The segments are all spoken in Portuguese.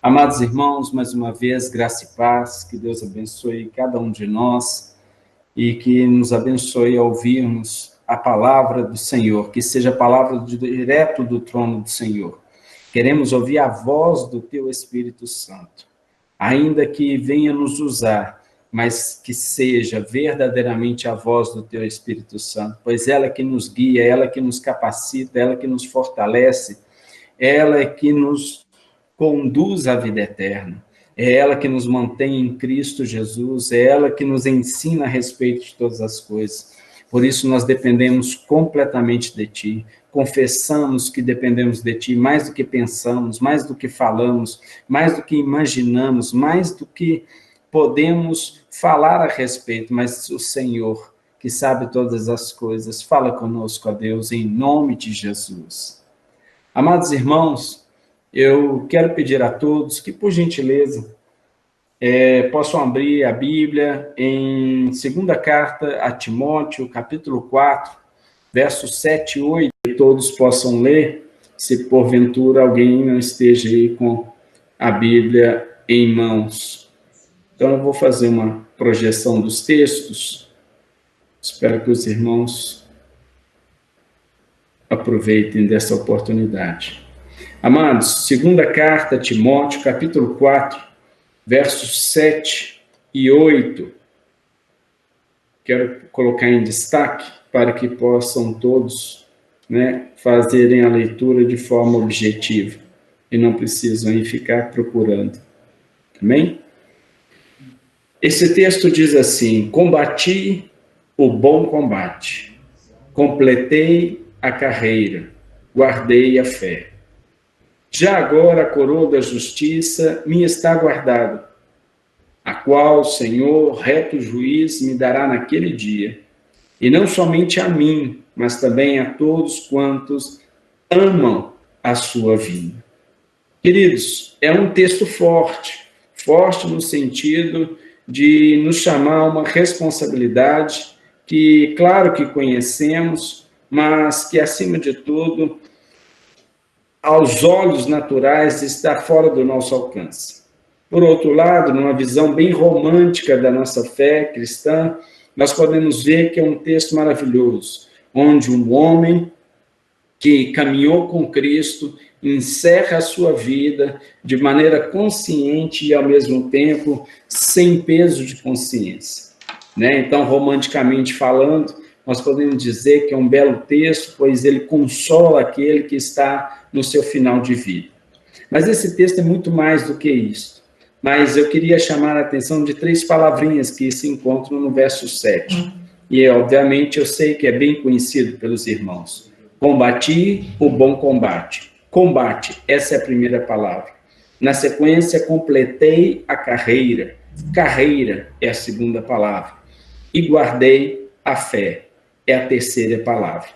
Amados irmãos, mais uma vez, graça e paz, que Deus abençoe cada um de nós e que nos abençoe ao ouvirmos a palavra do Senhor, que seja a palavra direto do trono do Senhor. Queremos ouvir a voz do Teu Espírito Santo, ainda que venha nos usar, mas que seja verdadeiramente a voz do Teu Espírito Santo, pois ela é que nos guia, ela é que nos capacita, ela é que nos fortalece, ela é que nos conduz à vida eterna. É ela que nos mantém em Cristo Jesus, é ela que nos ensina a respeito de todas as coisas. Por isso nós dependemos completamente de Ti, confessamos que dependemos de Ti, mais do que pensamos, mais do que falamos, mais do que imaginamos, mais do que podemos falar a respeito, mas o Senhor, que sabe todas as coisas, fala conosco, ó Deus, em nome de Jesus. Amados irmãos, eu quero pedir a todos que, por gentileza, possam abrir a Bíblia em segunda carta a Timóteo, capítulo 4, versos 7 e 8, que todos possam ler, se porventura alguém não esteja aí com a Bíblia em mãos. Então, eu vou fazer uma projeção dos textos, espero que os irmãos aproveitem dessa oportunidade. Amados, segunda carta a Timóteo, capítulo 4, versos 7 e 8. Quero colocar em destaque para que possam todos, fazerem a leitura de forma objetiva e não precisam aí ficar procurando. Amém? Esse texto diz assim: combati o bom combate, completei a carreira, guardei a fé. Já agora a coroa da justiça me está guardada, a qual o Senhor, reto juiz, me dará naquele dia, e não somente a mim, mas também a todos quantos amam a sua vinda. Queridos, é um texto forte no sentido de nos chamar a uma responsabilidade que, claro que conhecemos, mas que, acima de tudo, aos olhos naturais, está fora do nosso alcance. Por outro lado, numa visão bem romântica da nossa fé cristã, nós podemos ver que é um texto maravilhoso, onde um homem que caminhou com Cristo encerra a sua vida de maneira consciente e, ao mesmo tempo, sem peso de consciência. Então, romanticamente falando, nós podemos dizer que é um belo texto, pois ele consola aquele que está no seu final de vida. Mas esse texto é muito mais do que isso. Mas eu queria chamar a atenção de 3 palavrinhas que se encontram no verso 7. E, obviamente, eu sei que é bem conhecido pelos irmãos. Combati o bom combate. Combate, essa é a primeira palavra. Na sequência, completei a carreira. Carreira é a segunda palavra. E guardei a fé, é a terceira palavra.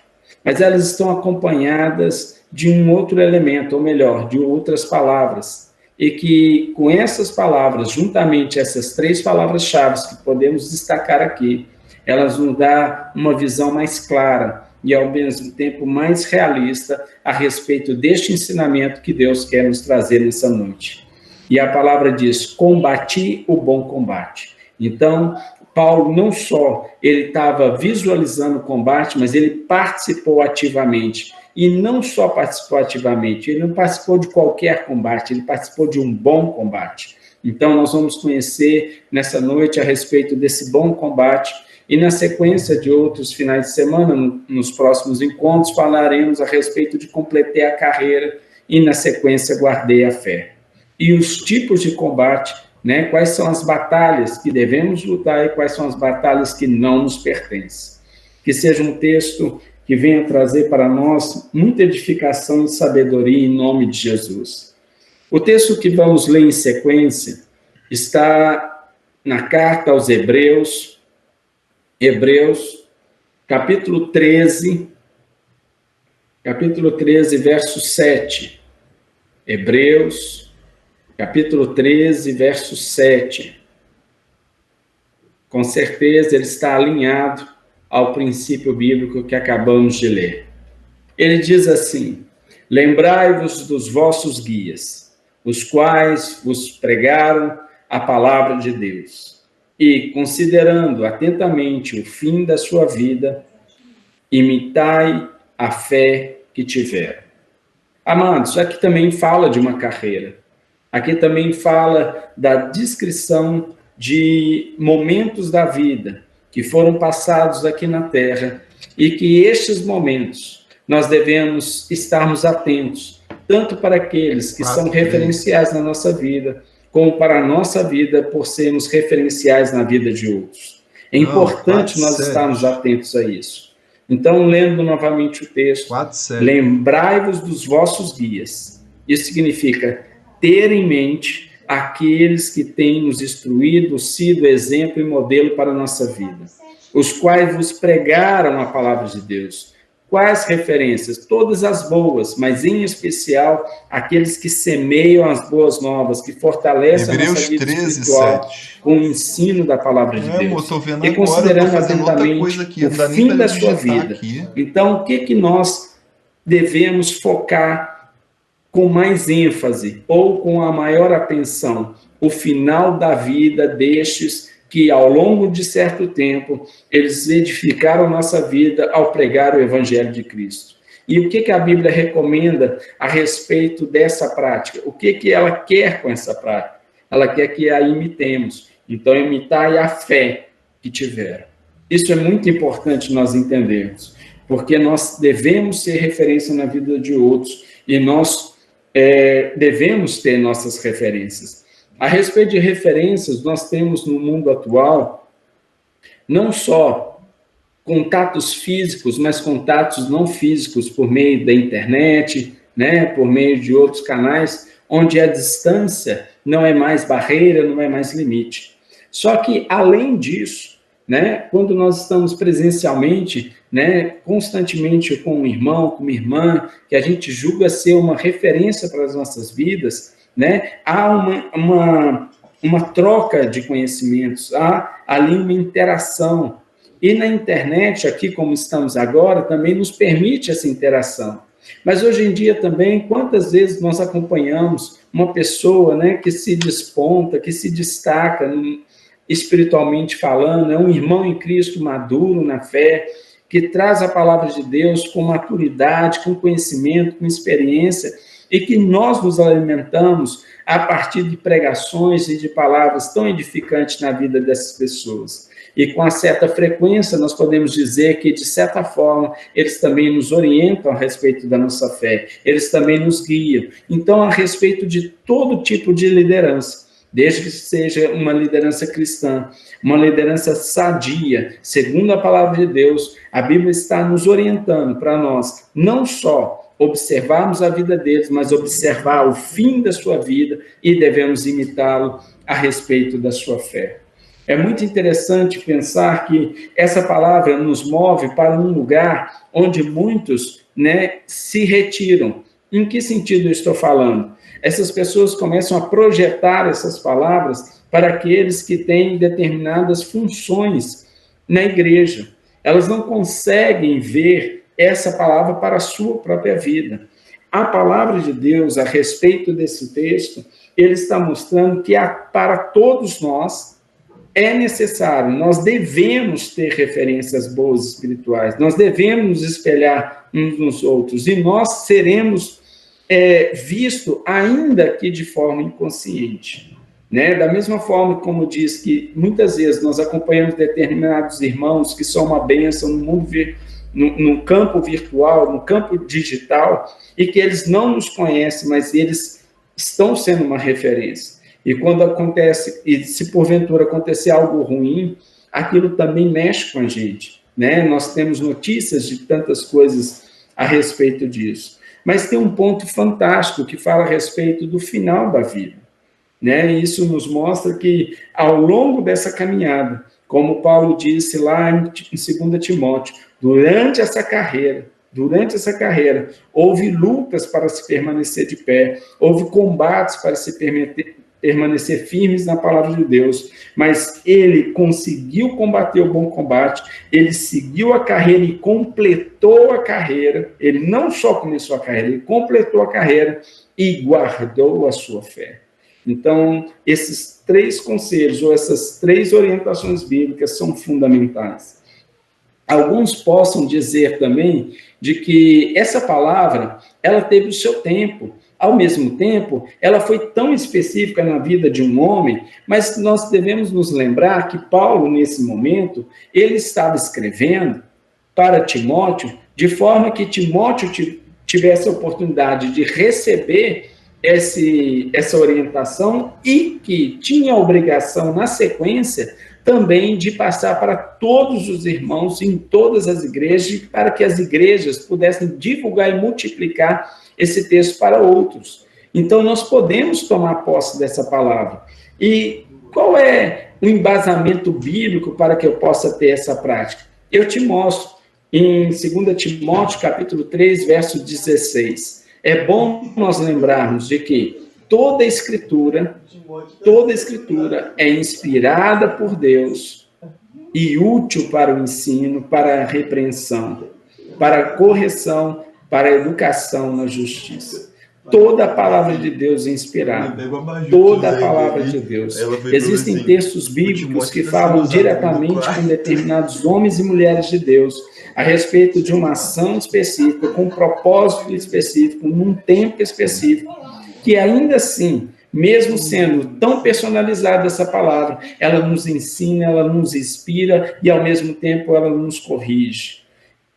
Mas elas estão acompanhadas de um outro elemento, ou melhor, de outras palavras. E que, com essas palavras, juntamente essas 3 palavras-chave que podemos destacar aqui, elas nos dão uma visão mais clara e, ao mesmo tempo, mais realista a respeito deste ensinamento que Deus quer nos trazer nessa noite. E a palavra diz: combati o bom combate. Então, Paulo não só ele estava visualizando o combate, mas ele participou ativamente. E não só participou ativamente, ele não participou de qualquer combate, ele participou de um bom combate. Então, nós vamos conhecer nessa noite a respeito desse bom combate, e na sequência de outros finais de semana, nos próximos encontros, falaremos a respeito de completei a carreira e, na sequência, guardei a fé. E os tipos de combate, quais são as batalhas que devemos lutar e quais são as batalhas que não nos pertencem. Que seja um texto que venha trazer para nós muita edificação e sabedoria em nome de Jesus. O texto que vamos ler em sequência está na carta aos Hebreus, capítulo 13, verso 7. Hebreus, capítulo 13, verso 7. Com certeza ele está alinhado ao princípio bíblico que acabamos de ler. Ele diz assim: lembrai-vos dos vossos guias, os quais vos pregaram a palavra de Deus. E, considerando atentamente o fim da sua vida, imitai a fé que tiveram. Amados, aqui também fala de uma carreira. Aqui também fala da descrição de momentos da vida que foram passados aqui na Terra e que estes momentos nós devemos estarmos atentos, tanto para aqueles que são referenciais na nossa vida, como para a nossa vida, por sermos referenciais na vida de outros. É importante nós estarmos atentos a isso. Então, lendo novamente o texto, lembrai-vos dos vossos guias. Isso significa ter em mente aqueles que têm nos instruído, sido exemplo e modelo para a nossa vida, os quais vos pregaram a palavra de Deus. Quais referências? Todas as boas, mas em especial aqueles que semeiam as boas novas, que fortalecem a nossa vida espiritual com o ensino da palavra de Deus. E considerando atentamente o fim da sua vida. Então, o que nós devemos focar com mais ênfase ou com a maior atenção? O final da vida destes que, ao longo de certo tempo, eles edificaram nossa vida ao pregar o Evangelho de Cristo. E o que a Bíblia recomenda a respeito dessa prática? O que ela quer com essa prática? Ela quer que a imitemos. Então, imitai a fé que tiveram. Isso é muito importante nós entendermos, porque nós devemos ser referência na vida de outros e nós devemos ter nossas referências. A respeito de referências, nós temos no mundo atual não só contatos físicos, mas contatos não físicos por meio da internet, né, por meio de outros canais, onde a distância não é mais barreira, não é mais limite. Só que, além disso, né, quando nós estamos presencialmente, né, constantemente com um irmão, com uma irmã, que a gente julga ser uma referência para as nossas vidas, né, há uma troca de conhecimentos, há ali uma interação. E na internet, aqui como estamos agora, também nos permite essa interação. Mas hoje em dia também, quantas vezes nós acompanhamos uma pessoa, né, que se desponta, que se destaca espiritualmente falando, é um irmão em Cristo maduro na fé, que traz a palavra de Deus com maturidade, com conhecimento, com experiência, e que nós nos alimentamos a partir de pregações e de palavras tão edificantes na vida dessas pessoas. E com uma certa frequência, nós podemos dizer que, de certa forma, eles também nos orientam a respeito da nossa fé, eles também nos guiam. Então, a respeito de todo tipo de liderança, desde que seja uma liderança cristã, uma liderança sadia, segundo a palavra de Deus, a Bíblia está nos orientando para nós, não só observarmos a vida deles, mas observar o fim da sua vida e devemos imitá-lo a respeito da sua fé. É muito interessante pensar que essa palavra nos move para um lugar onde muitos, né, se retiram. Em que sentido eu estou falando? Essas pessoas começam a projetar essas palavras para aqueles que têm determinadas funções na igreja. Elas não conseguem ver essa palavra para a sua própria vida. A palavra de Deus, a respeito desse texto, ele está mostrando que para todos nós é necessário, nós devemos ter referências boas espirituais, nós devemos nos espelhar uns nos outros, e nós seremos vistos, ainda que de forma inconsciente. Né? Da mesma forma como diz que muitas vezes nós acompanhamos determinados irmãos que são uma bênção no mundo no campo virtual, no campo digital, e que eles não nos conhecem, mas eles estão sendo uma referência. E quando acontece, e se porventura acontecer algo ruim, aquilo também mexe com a gente, né? Nós temos notícias de tantas coisas a respeito disso. Mas tem um ponto fantástico que fala a respeito do final da vida, né? E isso nos mostra que, ao longo dessa caminhada, como Paulo disse lá em 2 Timóteo, durante essa carreira, houve lutas para se permanecer de pé, houve combates para se permanecer firmes na palavra de Deus, mas ele conseguiu combater o bom combate, ele seguiu a carreira e completou a carreira. Ele não só começou a carreira, ele completou a carreira e guardou a sua fé. Então, esses 3 conselhos, ou essas 3 orientações bíblicas são fundamentais. Alguns possam dizer também de que essa palavra, ela teve o seu tempo. Ao mesmo tempo, ela foi tão específica na vida de um homem, mas nós devemos nos lembrar que Paulo, nesse momento, ele estava escrevendo para Timóteo, de forma que Timóteo tivesse a oportunidade de receber essa orientação e que tinha a obrigação, na sequência, também de passar para todos os irmãos em todas as igrejas, para que as igrejas pudessem divulgar e multiplicar esse texto para outros. Então, nós podemos tomar posse dessa palavra. E qual é o embasamento bíblico para que eu possa ter essa prática? Eu te mostro em 2 Timóteo, capítulo 3, verso 16. É bom nós lembrarmos de que toda a Escritura é inspirada por Deus e útil para o ensino, para a repreensão, para a correção, para a educação na justiça. Toda a palavra de Deus é inspirada. Toda a palavra de Deus. Existem textos bíblicos que falam diretamente com determinados homens e mulheres de Deus a respeito de uma ação específica, com um propósito específico, num tempo específico, que ainda assim, mesmo sendo tão personalizada essa palavra, ela nos ensina, ela nos inspira e, ao mesmo tempo, ela nos corrige.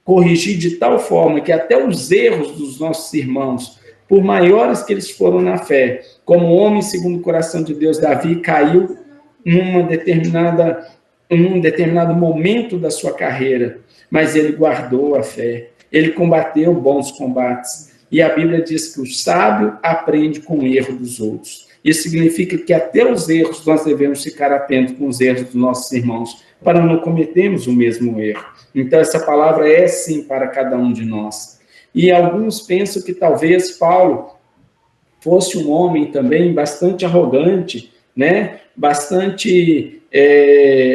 Corrigir de tal forma que até os erros dos nossos irmãos, por maiores que eles foram na fé, como o homem segundo o coração de Deus, Davi, caiu num determinado momento da sua carreira, mas ele guardou a fé, ele combateu bons combates. E a Bíblia diz que o sábio aprende com o erro dos outros. Isso significa que até os erros nós devemos ficar atentos com os erros dos nossos irmãos, para não cometermos o mesmo erro. Então, essa palavra é sim para cada um de nós. E alguns pensam que talvez Paulo fosse um homem também bastante arrogante, né? Bastante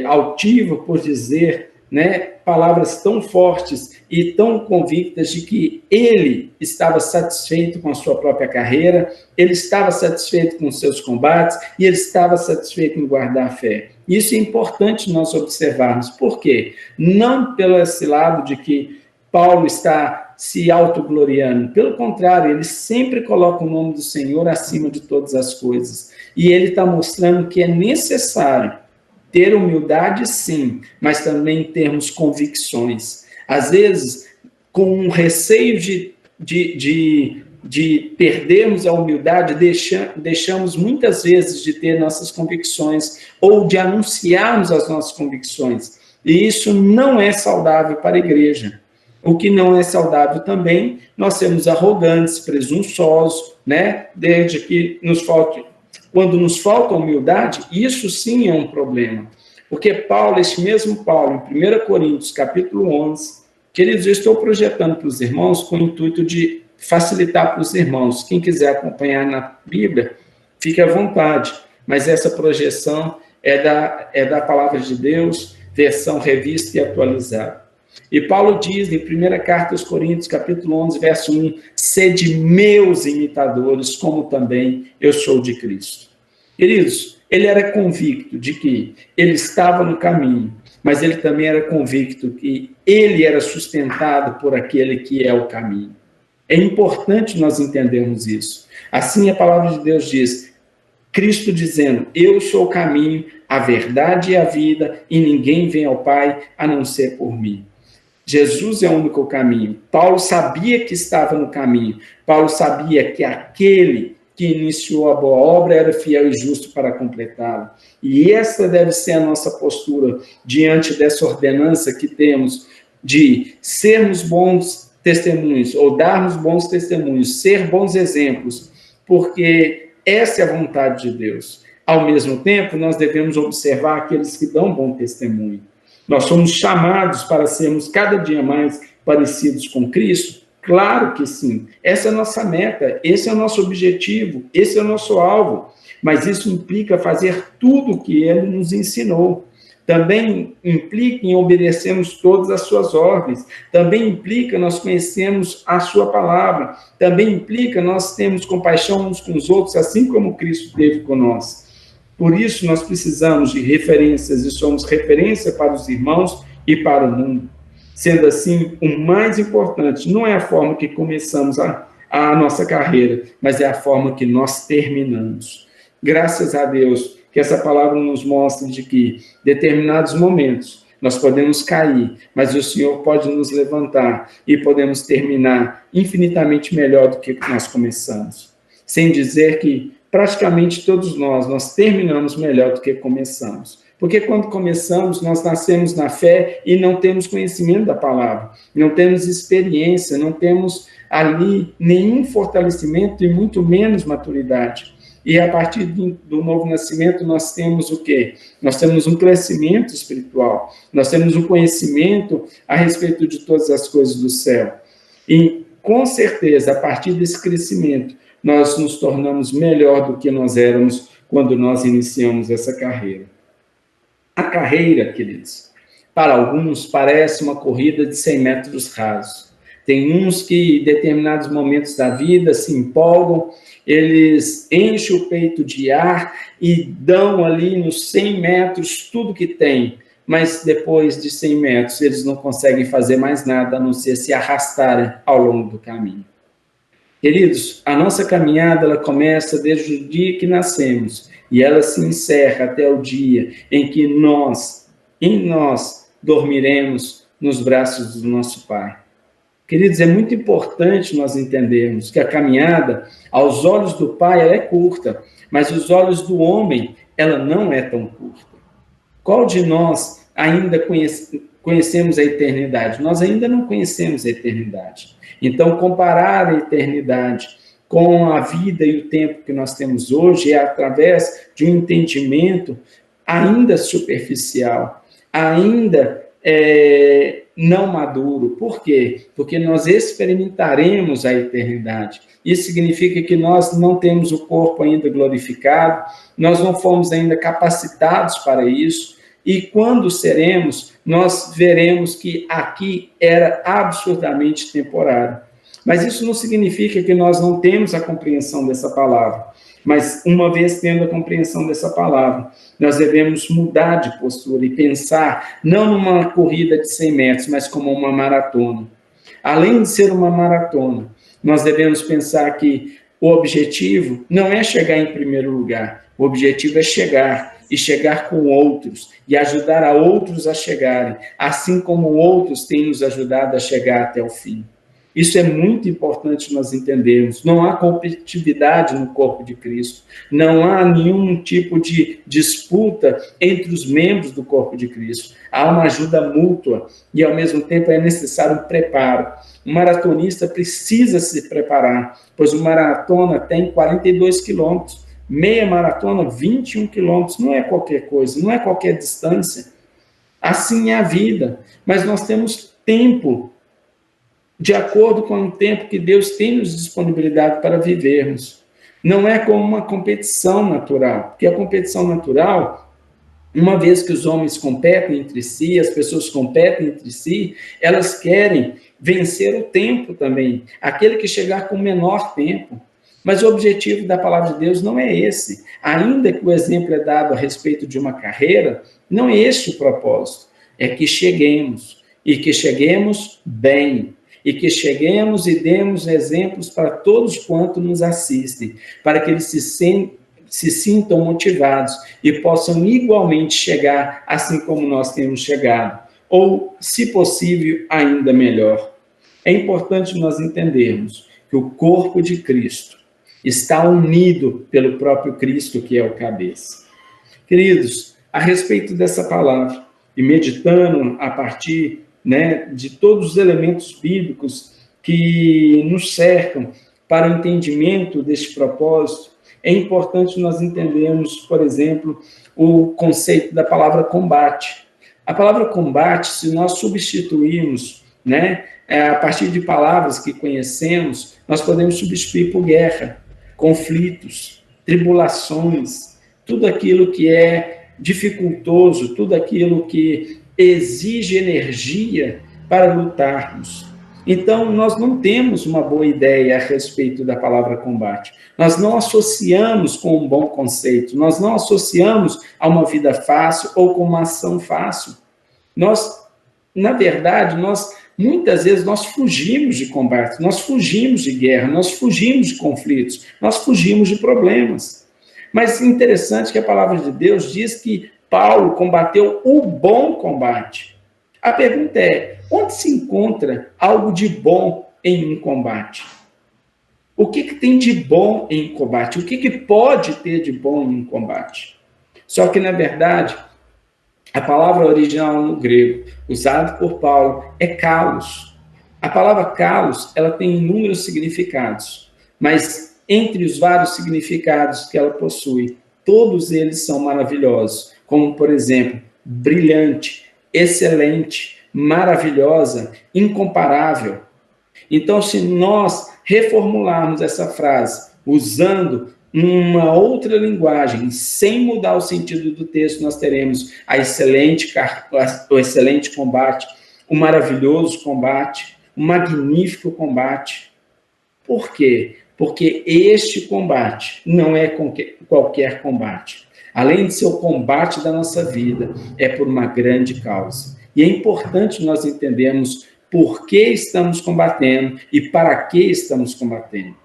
altivo, por dizer, né? Palavras tão fortes e tão convictas de que ele estava satisfeito com a sua própria carreira, ele estava satisfeito com os seus combates e ele estava satisfeito em guardar a fé. Isso é importante nós observarmos. Por quê? Não pelo esse lado de que Paulo está se autogloriando. Pelo contrário, ele sempre coloca o nome do Senhor acima de todas as coisas. E ele está mostrando que é necessário ter humildade, sim, mas também termos convicções. Às vezes, com um receio de perdermos a humildade, deixamos muitas vezes de ter nossas convicções ou de anunciarmos as nossas convicções. E isso não é saudável para a igreja. O que não é saudável também, nós sermos arrogantes, presunçosos, né? Desde que quando nos falta humildade, isso sim é um problema. Porque Paulo, este mesmo Paulo, em 1 Coríntios, capítulo 11, queridos, eu estou projetando para os irmãos com o intuito de facilitar para os irmãos. Quem quiser acompanhar na Bíblia, fique à vontade. Mas essa projeção é da palavra de Deus, versão revista e atualizada. E Paulo diz em 1 Carta aos Coríntios, capítulo 11, verso 1, sede meus imitadores, como também eu sou de Cristo. Queridos, ele era convicto de que ele estava no caminho, mas ele também era convicto que ele era sustentado por aquele que é o caminho. É importante nós entendermos isso. Assim a palavra de Deus diz, Cristo dizendo, eu sou o caminho, a verdade e a vida, e ninguém vem ao Pai a não ser por mim. Jesus é o único caminho. Paulo sabia que estava no caminho. Paulo sabia que aquele que iniciou a boa obra era fiel e justo para completá-la. E essa deve ser a nossa postura diante dessa ordenança que temos de sermos bons testemunhos, ou darmos bons testemunhos, ser bons exemplos, porque essa é a vontade de Deus. Ao mesmo tempo, nós devemos observar aqueles que dão bom testemunho. Nós somos chamados para sermos cada dia mais parecidos com Cristo, Claro que sim. Essa é a nossa meta, esse é o nosso objetivo, esse é o nosso alvo. Mas isso implica fazer tudo o que ele nos ensinou. Também implica em obedecermos todas as suas ordens. Também implica nós conhecermos a sua palavra. Também implica nós termos compaixão uns com os outros, assim como Cristo teve com nós. Por isso, nós precisamos de referências e somos referência para os irmãos e para o mundo. Sendo assim, o mais importante não é a forma que começamos a nossa carreira, mas é a forma que nós terminamos. Graças a Deus que essa palavra nos mostra de que determinados momentos nós podemos cair, mas o Senhor pode nos levantar e podemos terminar infinitamente melhor do que nós começamos. Sem dizer que praticamente todos nós terminamos melhor do que começamos. Porque quando começamos, nós nascemos na fé e não temos conhecimento da palavra, não temos experiência, não temos ali nenhum fortalecimento e muito menos maturidade. E a partir do novo nascimento, nós temos o quê? Nós temos um crescimento espiritual, nós temos um conhecimento a respeito de todas as coisas do céu. E, com certeza, a partir desse crescimento, nós nos tornamos melhor do que nós éramos quando nós iniciamos essa carreira. A carreira, queridos, para alguns parece uma corrida de 100 metros rasos. Tem uns que, em determinados momentos da vida, se empolgam, eles enchem o peito de ar e dão ali nos 100 metros tudo que tem, mas depois de 100 metros eles não conseguem fazer mais nada a não ser se arrastarem ao longo do caminho. Queridos, a nossa caminhada ela começa desde o dia que nascemos e ela se encerra até o dia em que em nós, dormiremos nos braços do nosso Pai. Queridos, é muito importante nós entendermos que a caminhada, aos olhos do Pai, ela é curta, mas aos olhos do homem, ela não é tão curta. Qual de nós ainda conhecemos a eternidade? Nós ainda não conhecemos a eternidade. Então, comparar a eternidade com a vida e o tempo que nós temos hoje é através de um entendimento ainda superficial, ainda não maduro. Por quê? Porque nós experimentaremos a eternidade. Isso significa que nós não temos o corpo ainda glorificado, nós não fomos ainda capacitados para isso, e quando seremos, nós veremos que aqui era absurdamente temporário. Mas isso não significa que nós não temos a compreensão dessa palavra. Mas, uma vez tendo a compreensão dessa palavra, nós devemos mudar de postura e pensar não numa corrida de 100 metros, mas como uma maratona. Além de ser uma maratona, nós devemos pensar que o objetivo não é chegar em primeiro lugar, o objetivo é chegar, e chegar com outros, e ajudar a outros a chegarem, assim como outros têm nos ajudado a chegar até o fim. Isso é muito importante nós entendermos. Não há competitividade no corpo de Cristo. Não há nenhum tipo de disputa entre os membros do corpo de Cristo. Há uma ajuda mútua e, ao mesmo tempo, é necessário um preparo. O maratonista precisa se preparar, pois o maratona tem 42 quilômetros. Meia maratona, 21 quilômetros. Não é qualquer coisa, não é qualquer distância. Assim é a vida. Mas nós temos tempo de acordo com o tempo que Deus tem nos disponibilidade para vivermos. Não é como uma competição natural, porque a competição natural, uma vez que os homens competem entre si, as pessoas competem entre si, elas querem vencer o tempo também, aquele que chegar com o menor tempo. Mas o objetivo da palavra de Deus não é esse. Ainda que o exemplo é dado a respeito de uma carreira, não é este o propósito. É que cheguemos, e que cheguemos bem, e que cheguemos e demos exemplos para todos quantos nos assistem, para que eles se sintam motivados e possam igualmente chegar assim como nós temos chegado, ou, se possível, ainda melhor. É importante nós entendermos que o corpo de Cristo está unido pelo próprio Cristo, que é o cabeça. Queridos, a respeito dessa palavra, e meditando a partir de todos os elementos bíblicos que nos cercam para o entendimento deste propósito, é importante nós entendermos, por exemplo, o conceito da palavra combate. A palavra combate, se nós substituirmos a partir de palavras que conhecemos, nós podemos substituir por guerra, conflitos, tribulações, tudo aquilo que é dificultoso, tudo aquilo que exige energia para lutarmos. Então, nós não temos uma boa ideia a respeito da palavra combate. Nós não associamos com um bom conceito, nós não associamos a uma vida fácil ou com uma ação fácil. Nós, na verdade, muitas vezes nós fugimos de combate, nós fugimos de guerra, nós fugimos de conflitos, nós fugimos de problemas. Mas é interessante que a palavra de Deus diz que Paulo combateu o bom combate. A pergunta é, onde se encontra algo de bom em um combate? O que tem de bom em um combate? O que pode ter de bom em um combate? Só que, na verdade, a palavra original no grego, usada por Paulo, é kalos. A palavra kalos, ela tem inúmeros significados, mas entre os vários significados que ela possui, todos eles são maravilhosos, como, por exemplo, brilhante, excelente, maravilhosa, incomparável. Então, se nós reformularmos essa frase usando uma outra linguagem, sem mudar o sentido do texto, nós teremos o excelente combate, o maravilhoso combate, o magnífico combate. Por quê? Porque este combate não é qualquer combate. Além de ser o combate da nossa vida, é por uma grande causa. E é importante nós entendermos por que estamos combatendo e para que estamos combatendo.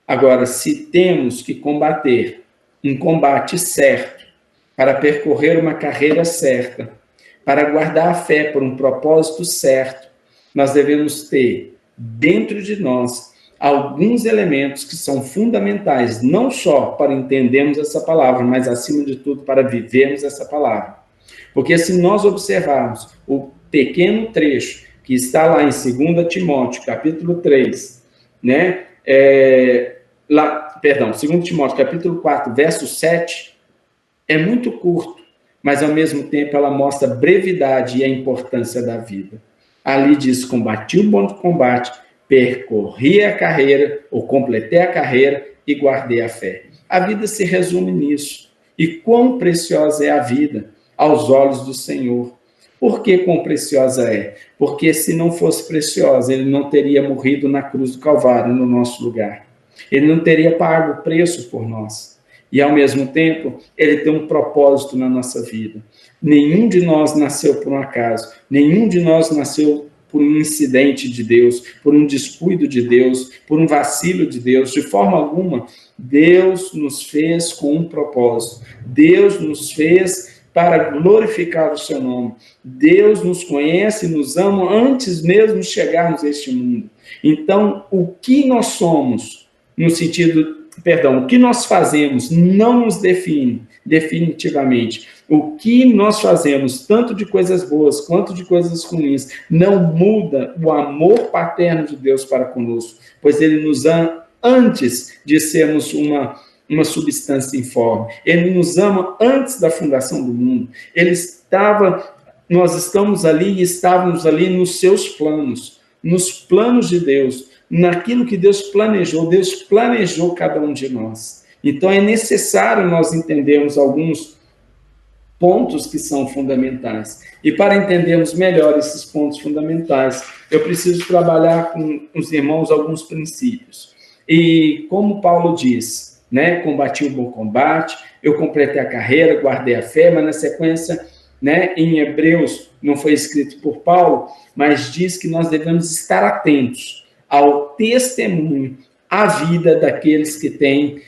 Agora, se temos que combater um combate certo, para percorrer uma carreira certa, para guardar a fé por um propósito certo, nós devemos ter dentro de nós alguns elementos que são fundamentais, não só para entendermos essa palavra, mas, acima de tudo, para vivermos essa palavra. Porque se nós observarmos o pequeno trecho que está lá em 2 Timóteo, capítulo 3, né? 2 Timóteo, capítulo 4, verso 7, é muito curto, mas, ao mesmo tempo, ela mostra a brevidade e a importância da vida. Ali diz, combati o bom combate, percorri a carreira, ou completei a carreira e guardei a fé. A vida se resume nisso. E quão preciosa é a vida aos olhos do Senhor. Por que quão preciosa é? Porque se não fosse preciosa, ele não teria morrido na cruz do Calvário, no nosso lugar. Ele não teria pago o preço por nós. E, ao mesmo tempo, ele tem um propósito na nossa vida. Nenhum de nós nasceu por um acaso. Nenhum de nós nasceu por um incidente de Deus, por um descuido de Deus, por um vacilo de Deus. De forma alguma, Deus nos fez com um propósito. Deus nos fez para glorificar o seu nome. Deus nos conhece e nos ama antes mesmo de chegarmos a este mundo. Então, o que nós somos, o que nós fazemos não nos define definitivamente. O que nós fazemos, tanto de coisas boas quanto de coisas ruins, não muda o amor paterno de Deus para conosco, pois ele nos ama antes de sermos uma substância informe. Ele nos ama antes da fundação do mundo. Nós estamos ali e estávamos ali nos seus planos, nos planos de Deus, naquilo que Deus planejou cada um de nós. Então, é necessário nós entendermos alguns pontos que são fundamentais. E para entendermos melhor esses pontos fundamentais, eu preciso trabalhar com os irmãos alguns princípios. E como Paulo diz, né, combati o bom combate, eu completei a carreira, guardei a fé, mas na sequência, né, em Hebreus, não foi escrito por Paulo, mas diz que nós devemos estar atentos ao testemunho, à vida daqueles que têm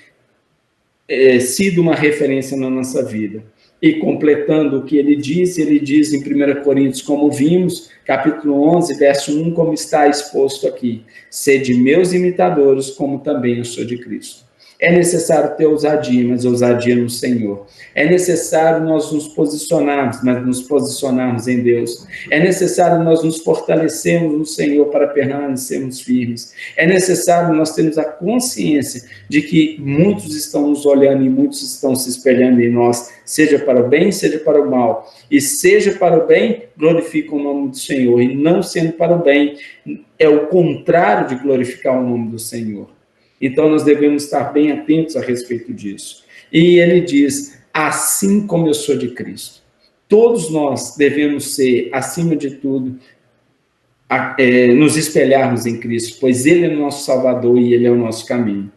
sido uma referência na nossa vida. E completando o que ele diz em 1 Coríntios, como vimos, capítulo 11, verso 1, como está exposto aqui: sede meus imitadores, como também eu sou de Cristo. É necessário ter ousadia, mas ousadia no Senhor. É necessário nós nos posicionarmos, mas nos posicionarmos em Deus. É necessário nós nos fortalecermos no Senhor para permanecermos firmes. É necessário nós termos a consciência de que muitos estão nos olhando e muitos estão se espelhando em nós, seja para o bem, seja para o mal. E seja para o bem, glorifica o nome do Senhor. E não sendo para o bem, é o contrário de glorificar o nome do Senhor. Então, nós devemos estar bem atentos a respeito disso. E ele diz, assim como eu sou de Cristo. Todos nós devemos ser, acima de tudo, nos espelharmos em Cristo, pois Ele é o nosso Salvador e Ele é o nosso caminho.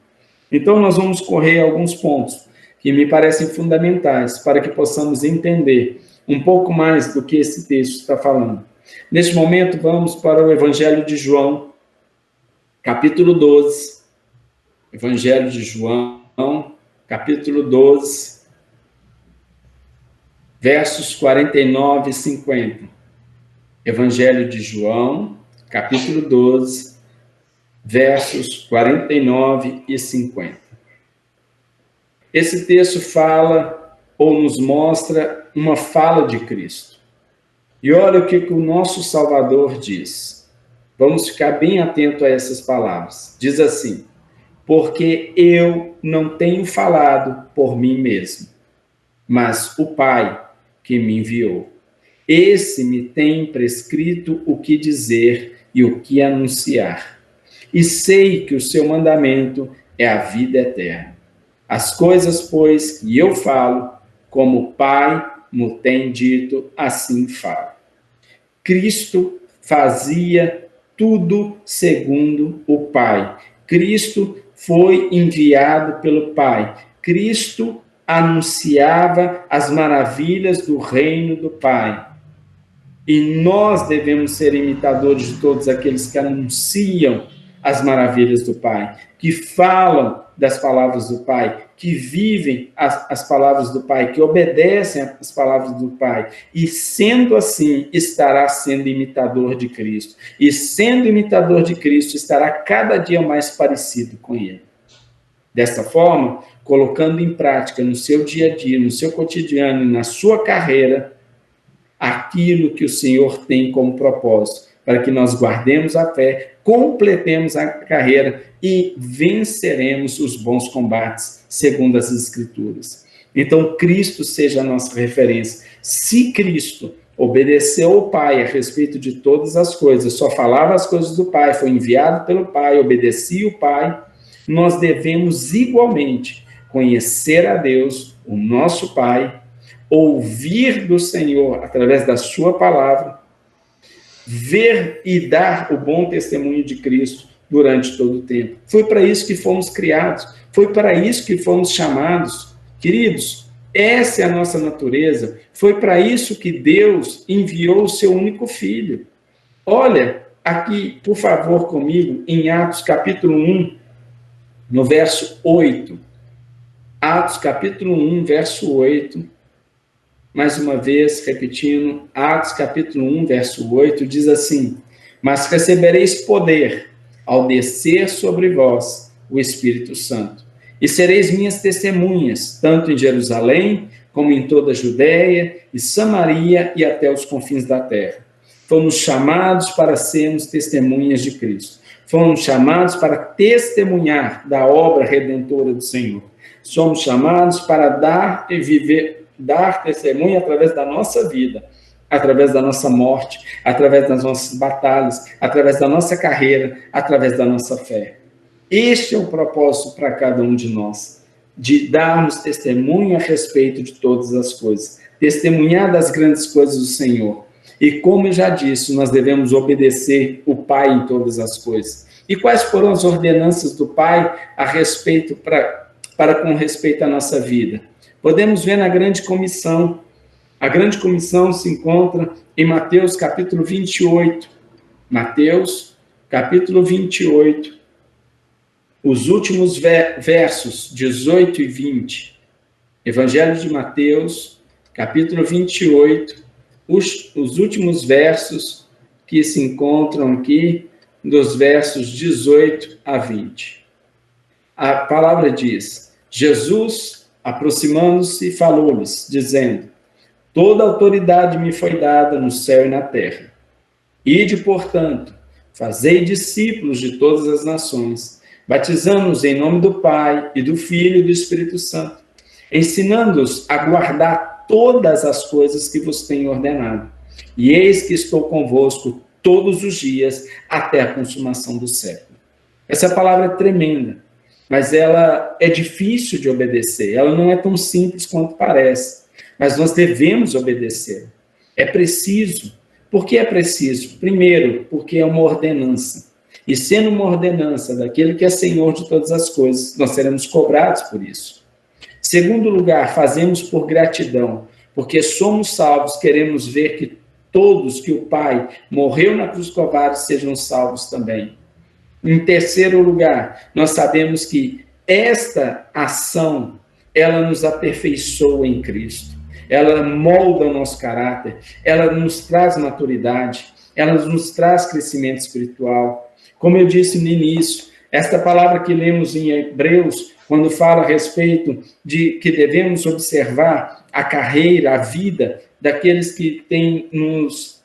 Então, nós vamos correr alguns pontos que me parecem fundamentais para que possamos entender um pouco mais do que esse texto está falando. Neste momento, vamos para o Evangelho de João, capítulo 12. Evangelho de João, capítulo 12, versos 49 e 50. Evangelho de João, capítulo 12, versos 49 e 50. Esse texto fala ou nos mostra uma fala de Cristo. E olha o que o nosso Salvador diz. Vamos ficar bem atento a essas palavras. Diz assim: porque eu não tenho falado por mim mesmo, mas o Pai que me enviou. Esse me tem prescrito o que dizer e o que anunciar. E sei que o seu mandamento é a vida eterna. As coisas, pois, que eu falo, como o Pai me tem dito, assim falo. Cristo fazia tudo segundo o Pai. Cristo foi enviado pelo Pai. Cristo anunciava as maravilhas do reino do Pai. E nós devemos ser imitadores de todos aqueles que anunciam as maravilhas do Pai, que falam das palavras do Pai, que vivem as palavras do Pai, que obedecem às palavras do Pai. E sendo assim, estará sendo imitador de Cristo. E sendo imitador de Cristo, estará cada dia mais parecido com Ele. Desta forma, colocando em prática no seu dia a dia, no seu cotidiano e na sua carreira, aquilo que o Senhor tem como propósito, para que nós guardemos a fé, completemos a carreira e venceremos os bons combates, segundo as Escrituras. Então, Cristo seja a nossa referência. Se Cristo obedeceu ao Pai a respeito de todas as coisas, só falava as coisas do Pai, foi enviado pelo Pai, obedecia o Pai, nós devemos igualmente conhecer a Deus, o nosso Pai, ouvir do Senhor através da sua palavra, ver e dar o bom testemunho de Cristo durante todo o tempo. Foi para isso que fomos criados, foi para isso que fomos chamados. Queridos, essa é a nossa natureza, foi para isso que Deus enviou o seu único Filho. Olha aqui, por favor, comigo, em Atos capítulo 1, no verso 8. Atos capítulo 1, verso 8. Mais uma vez, repetindo, Atos capítulo 1, verso 8, diz assim: mas recebereis poder ao descer sobre vós o Espírito Santo, e sereis minhas testemunhas, tanto em Jerusalém, como em toda a Judéia e Samaria e até os confins da terra. Fomos chamados para sermos testemunhas de Cristo. Fomos chamados para testemunhar da obra redentora do Senhor. Somos chamados para dar testemunho através da nossa vida, através da nossa morte, através das nossas batalhas, através da nossa carreira, através da nossa fé. Este é o propósito para cada um de nós, de darmos testemunho a respeito de todas as coisas, testemunhar das grandes coisas do Senhor. E como eu já disse, nós devemos obedecer o Pai em todas as coisas. E quais foram as ordenanças do Pai a respeito para com respeito à nossa vida? Podemos ver na grande comissão. A grande comissão se encontra em Mateus capítulo 28. Mateus capítulo 28. Os últimos versos 18 e 20. Evangelho de Mateus, capítulo 28. Os últimos versos que se encontram aqui, dos versos 18 a 20. A palavra diz: Jesus, aproximando-se, falou-lhes, dizendo: toda autoridade me foi dada no céu e na terra. Ide, portanto, fazei discípulos de todas as nações, batizando-os em nome do Pai e do Filho e do Espírito Santo, ensinando-os a guardar todas as coisas que vos tenho ordenado. E eis que estou convosco todos os dias até a consumação do século. Essa palavra é tremenda, mas ela é difícil de obedecer. Ela não é tão simples quanto parece, mas nós devemos obedecer. É preciso. Por que é preciso? Primeiro, porque é uma ordenança. E sendo uma ordenança daquele que é Senhor de todas as coisas, nós seremos cobrados por isso. Segundo lugar, fazemos por gratidão, porque somos salvos, queremos ver que todos que o Pai morreu na cruz do Calvário sejam salvos também. Em terceiro lugar, nós sabemos que esta ação, ela nos aperfeiçoa em Cristo. Ela molda o nosso caráter, ela nos traz maturidade, ela nos traz crescimento espiritual. Como eu disse no início, esta palavra que lemos em Hebreus, quando fala a respeito de que devemos observar a carreira, a vida daqueles que têm nos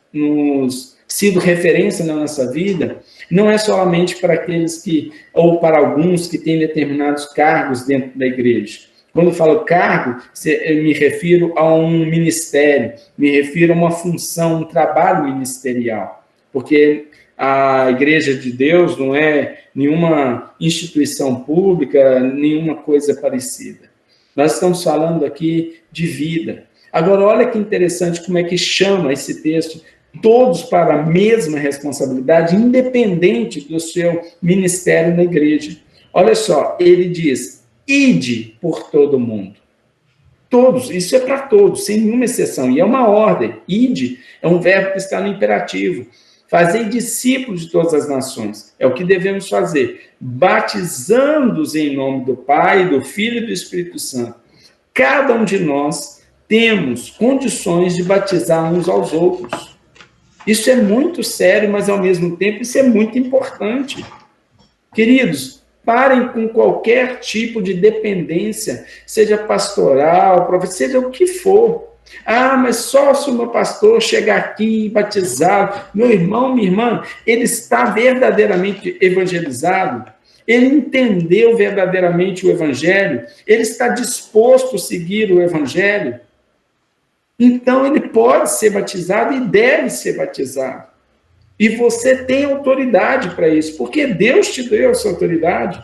sido referência na nossa vida, não é somente para aqueles que, ou para alguns que têm determinados cargos dentro da igreja. Quando eu falo cargo, eu me refiro a um ministério, me refiro a uma função, um trabalho ministerial, porque a Igreja de Deus não é nenhuma instituição pública, nenhuma coisa parecida. Nós estamos falando aqui de vida. Agora, olha que interessante como é que chama esse texto, todos para a mesma responsabilidade, independente do seu ministério na igreja. Olha só, ele diz: ide por todo mundo. Todos, isso é para todos, sem nenhuma exceção. E é uma ordem. Ide é um verbo que está no imperativo. Fazei discípulos de todas as nações. É o que devemos fazer. Batizando-os em nome do Pai, do Filho e do Espírito Santo. Cada um de nós temos condições de batizar uns aos outros. Isso é muito sério, mas ao mesmo tempo isso é muito importante. Queridos, parem com qualquer tipo de dependência, seja pastoral, seja o que for. Ah, mas só se o meu pastor chegar aqui e batizar, meu irmão, minha irmã, ele está verdadeiramente evangelizado, ele entendeu verdadeiramente o evangelho, ele está disposto a seguir o evangelho, então ele pode ser batizado e deve ser batizado. E você tem autoridade para isso, porque Deus te deu essa autoridade.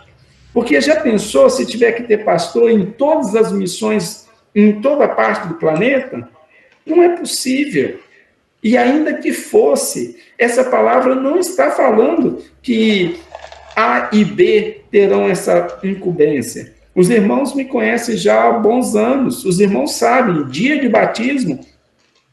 Porque já pensou se tiver que ter pastor em todas as missões, em toda parte do planeta? Não é possível. E ainda que fosse, essa palavra não está falando que A e B terão essa incumbência. Os irmãos me conhecem já há bons anos. Os irmãos sabem, dia de batismo,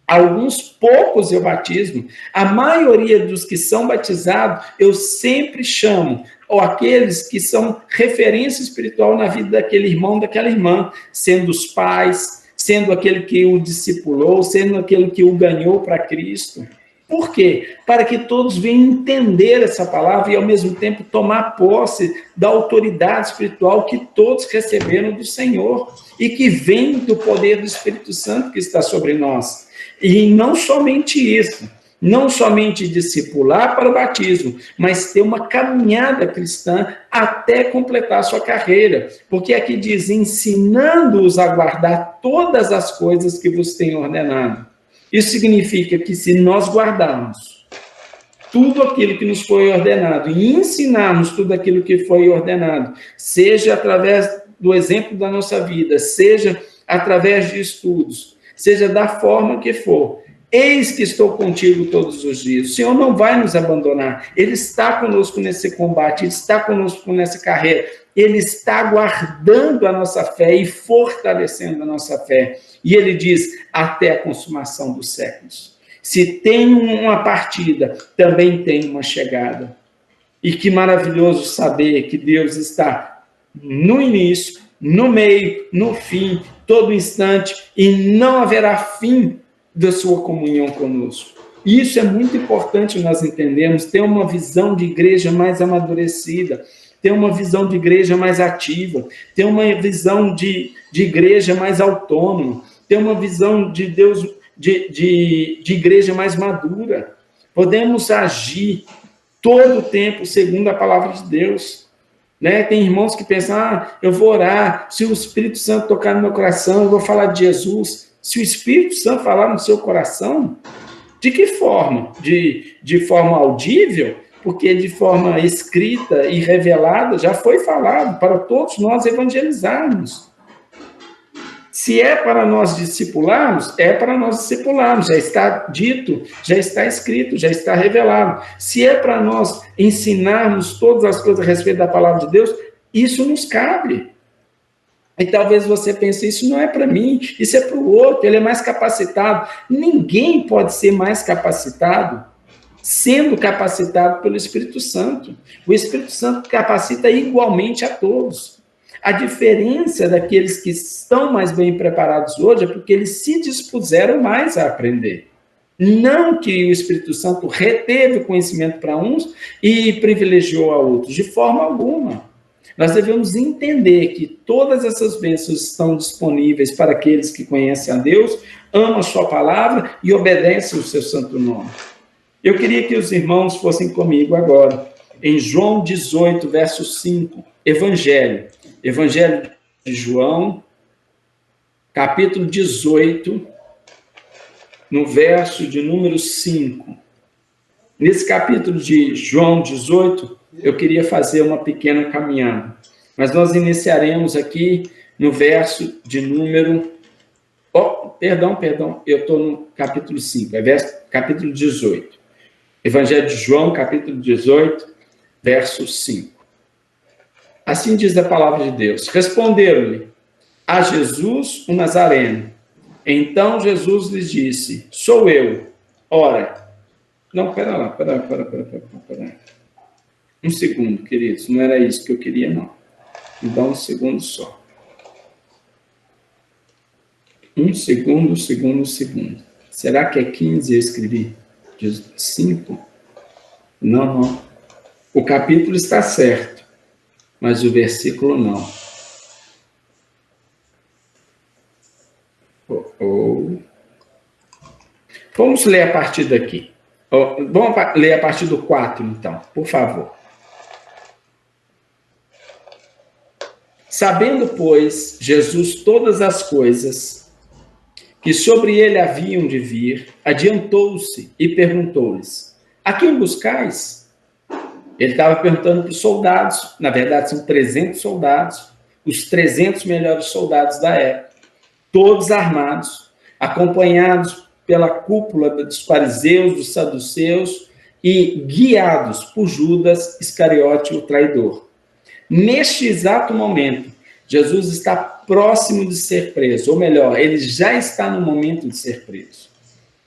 alguns poucos eu batismo. A maioria dos que são batizados, eu sempre chamo, ou aqueles que são referência espiritual na vida daquele irmão, daquela irmã, sendo os pais, sendo aquele que o discipulou, sendo aquele que o ganhou para Cristo. Por quê? Para que todos venham entender essa palavra e, ao mesmo tempo, tomar posse da autoridade espiritual que todos receberam do Senhor e que vem do poder do Espírito Santo que está sobre nós. E não somente isso, não somente discipular para o batismo, mas ter uma caminhada cristã até completar a sua carreira. Porque aqui diz, ensinando-os a guardar todas as coisas que vos tenho ordenado. Isso significa que se nós guardarmos tudo aquilo que nos foi ordenado e ensinarmos tudo aquilo que foi ordenado, seja através do exemplo da nossa vida, seja através de estudos, seja da forma que for, eis que estou contigo todos os dias. O Senhor não vai nos abandonar. Ele está conosco nesse combate, Ele está conosco nessa carreira. Ele está guardando a nossa fé e fortalecendo a nossa fé. E Ele diz, até a consumação dos séculos. Se tem uma partida, também tem uma chegada. E que maravilhoso saber que Deus está no início, no meio, no fim, todo instante, e não haverá fim da sua comunhão conosco. Isso é muito importante nós entendermos, ter uma visão de igreja mais amadurecida, ter uma visão de igreja mais ativa, ter uma visão de igreja mais autônoma, ter uma visão de Deus, de igreja mais madura. Podemos agir todo o tempo segundo a palavra de Deus. Né? Tem irmãos que pensam, eu vou orar, se o Espírito Santo tocar no meu coração, eu vou falar de Jesus. Se o Espírito Santo falar no seu coração, de que forma? De forma audível? Porque de forma escrita e revelada já foi falado para todos nós evangelizarmos. Se é para nós discipularmos, é para nós discipularmos, já está dito, já está escrito, já está revelado. Se é para nós ensinarmos todas as coisas a respeito da palavra de Deus, isso nos cabe. E talvez você pense, isso não é para mim, isso é para o outro, ele é mais capacitado. Ninguém pode ser mais capacitado sendo capacitado pelo Espírito Santo. O Espírito Santo capacita igualmente a todos. A diferença daqueles que estão mais bem preparados hoje é porque eles se dispuseram mais a aprender. Não que o Espírito Santo reteve conhecimento para uns e privilegiou a outros, de forma alguma. Nós devemos entender que todas essas bênçãos estão disponíveis para aqueles que conhecem a Deus, amam a sua palavra e obedecem o seu santo nome. Eu queria que os irmãos fossem comigo agora, em João 18, verso 5, Evangelho de João, capítulo 18, no verso de número 5. Nesse capítulo de João 18, eu queria fazer uma pequena caminhada, mas nós iniciaremos aqui no verso de número... Perdão, eu estou no capítulo 5, capítulo 18. Evangelho de João, capítulo 18, verso 5. Assim diz a palavra de Deus. Responderam-lhe a Jesus, o Nazareno. Então Jesus lhes disse, sou eu. Ora, não, pera. Um segundo, queridos, não era isso que eu queria, não. Me dá um segundo só. Um segundo. Será que é 15 eu escrevi? 5? Não. O capítulo está certo, mas o versículo não. Vamos ler a partir daqui. Vamos ler a partir do 4, então, por favor. Sabendo, pois, Jesus todas as coisas que sobre ele haviam de vir, adiantou-se e perguntou-lhes, a quem buscais? Ele estava perguntando para os soldados, na verdade são 300 soldados, os 300 melhores soldados da época, todos armados, acompanhados pela cúpula dos fariseus, dos saduceus e guiados por Judas Iscariote, o traidor. Neste exato momento, Jesus está próximo de ser preso, ou melhor, ele já está no momento de ser preso.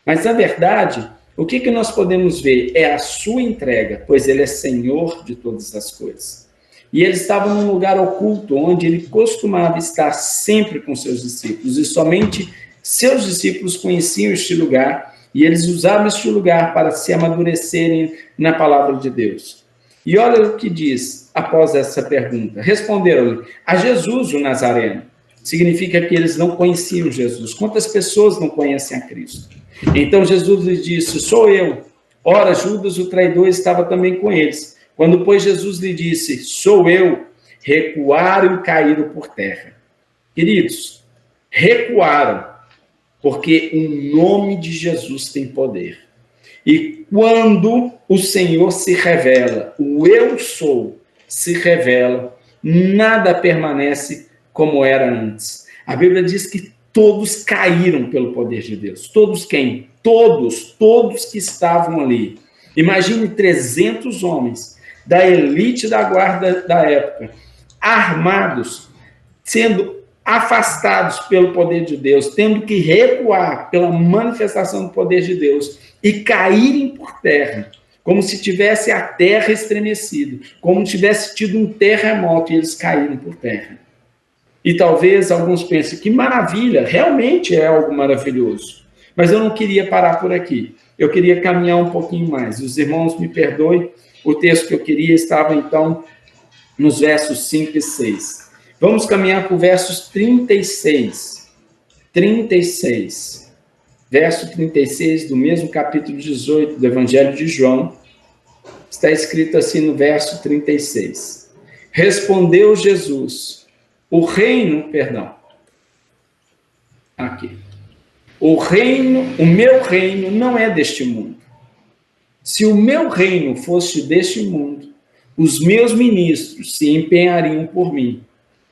Mas, na verdade, o que nós podemos ver é a sua entrega, pois ele é Senhor de todas as coisas. E ele estava num lugar oculto, onde ele costumava estar sempre com seus discípulos, e somente seus discípulos conheciam este lugar, e eles usavam este lugar para se amadurecerem na palavra de Deus. E olha o que diz após essa pergunta. Responderam-lhe, a Jesus, o Nazareno. Significa que eles não conheciam Jesus. Quantas pessoas não conhecem a Cristo? Então Jesus lhes disse, sou eu. Ora, Judas, o traidor, estava também com eles. Quando, pois, Jesus lhe disse, sou eu, recuaram e caíram por terra. Queridos, recuaram, porque o nome de Jesus tem poder. E quando o Senhor se revela, o eu sou se revela, nada permanece como era antes. A Bíblia diz que todos caíram pelo poder de Deus. Todos quem? Todos que estavam ali. Imagine 300 homens da elite da guarda da época, armados, sendo afastados pelo poder de Deus, tendo que recuar pela manifestação do poder de Deus e caírem por terra, como se tivesse a terra estremecido, como tivesse tido um terremoto e eles caíram por terra. E talvez alguns pensem, que maravilha, realmente é algo maravilhoso. Mas eu não queria parar por aqui, eu queria caminhar um pouquinho mais. Os irmãos me perdoem, o texto que eu queria estava então nos versos 5 e 6. Vamos caminhar para o versos 36. 36. Verso 36 do mesmo capítulo 18 do Evangelho de João. Está escrito assim no verso 36. Respondeu Jesus, aqui. O meu reino não é deste mundo. Se o meu reino fosse deste mundo, os meus ministros se empenhariam por mim,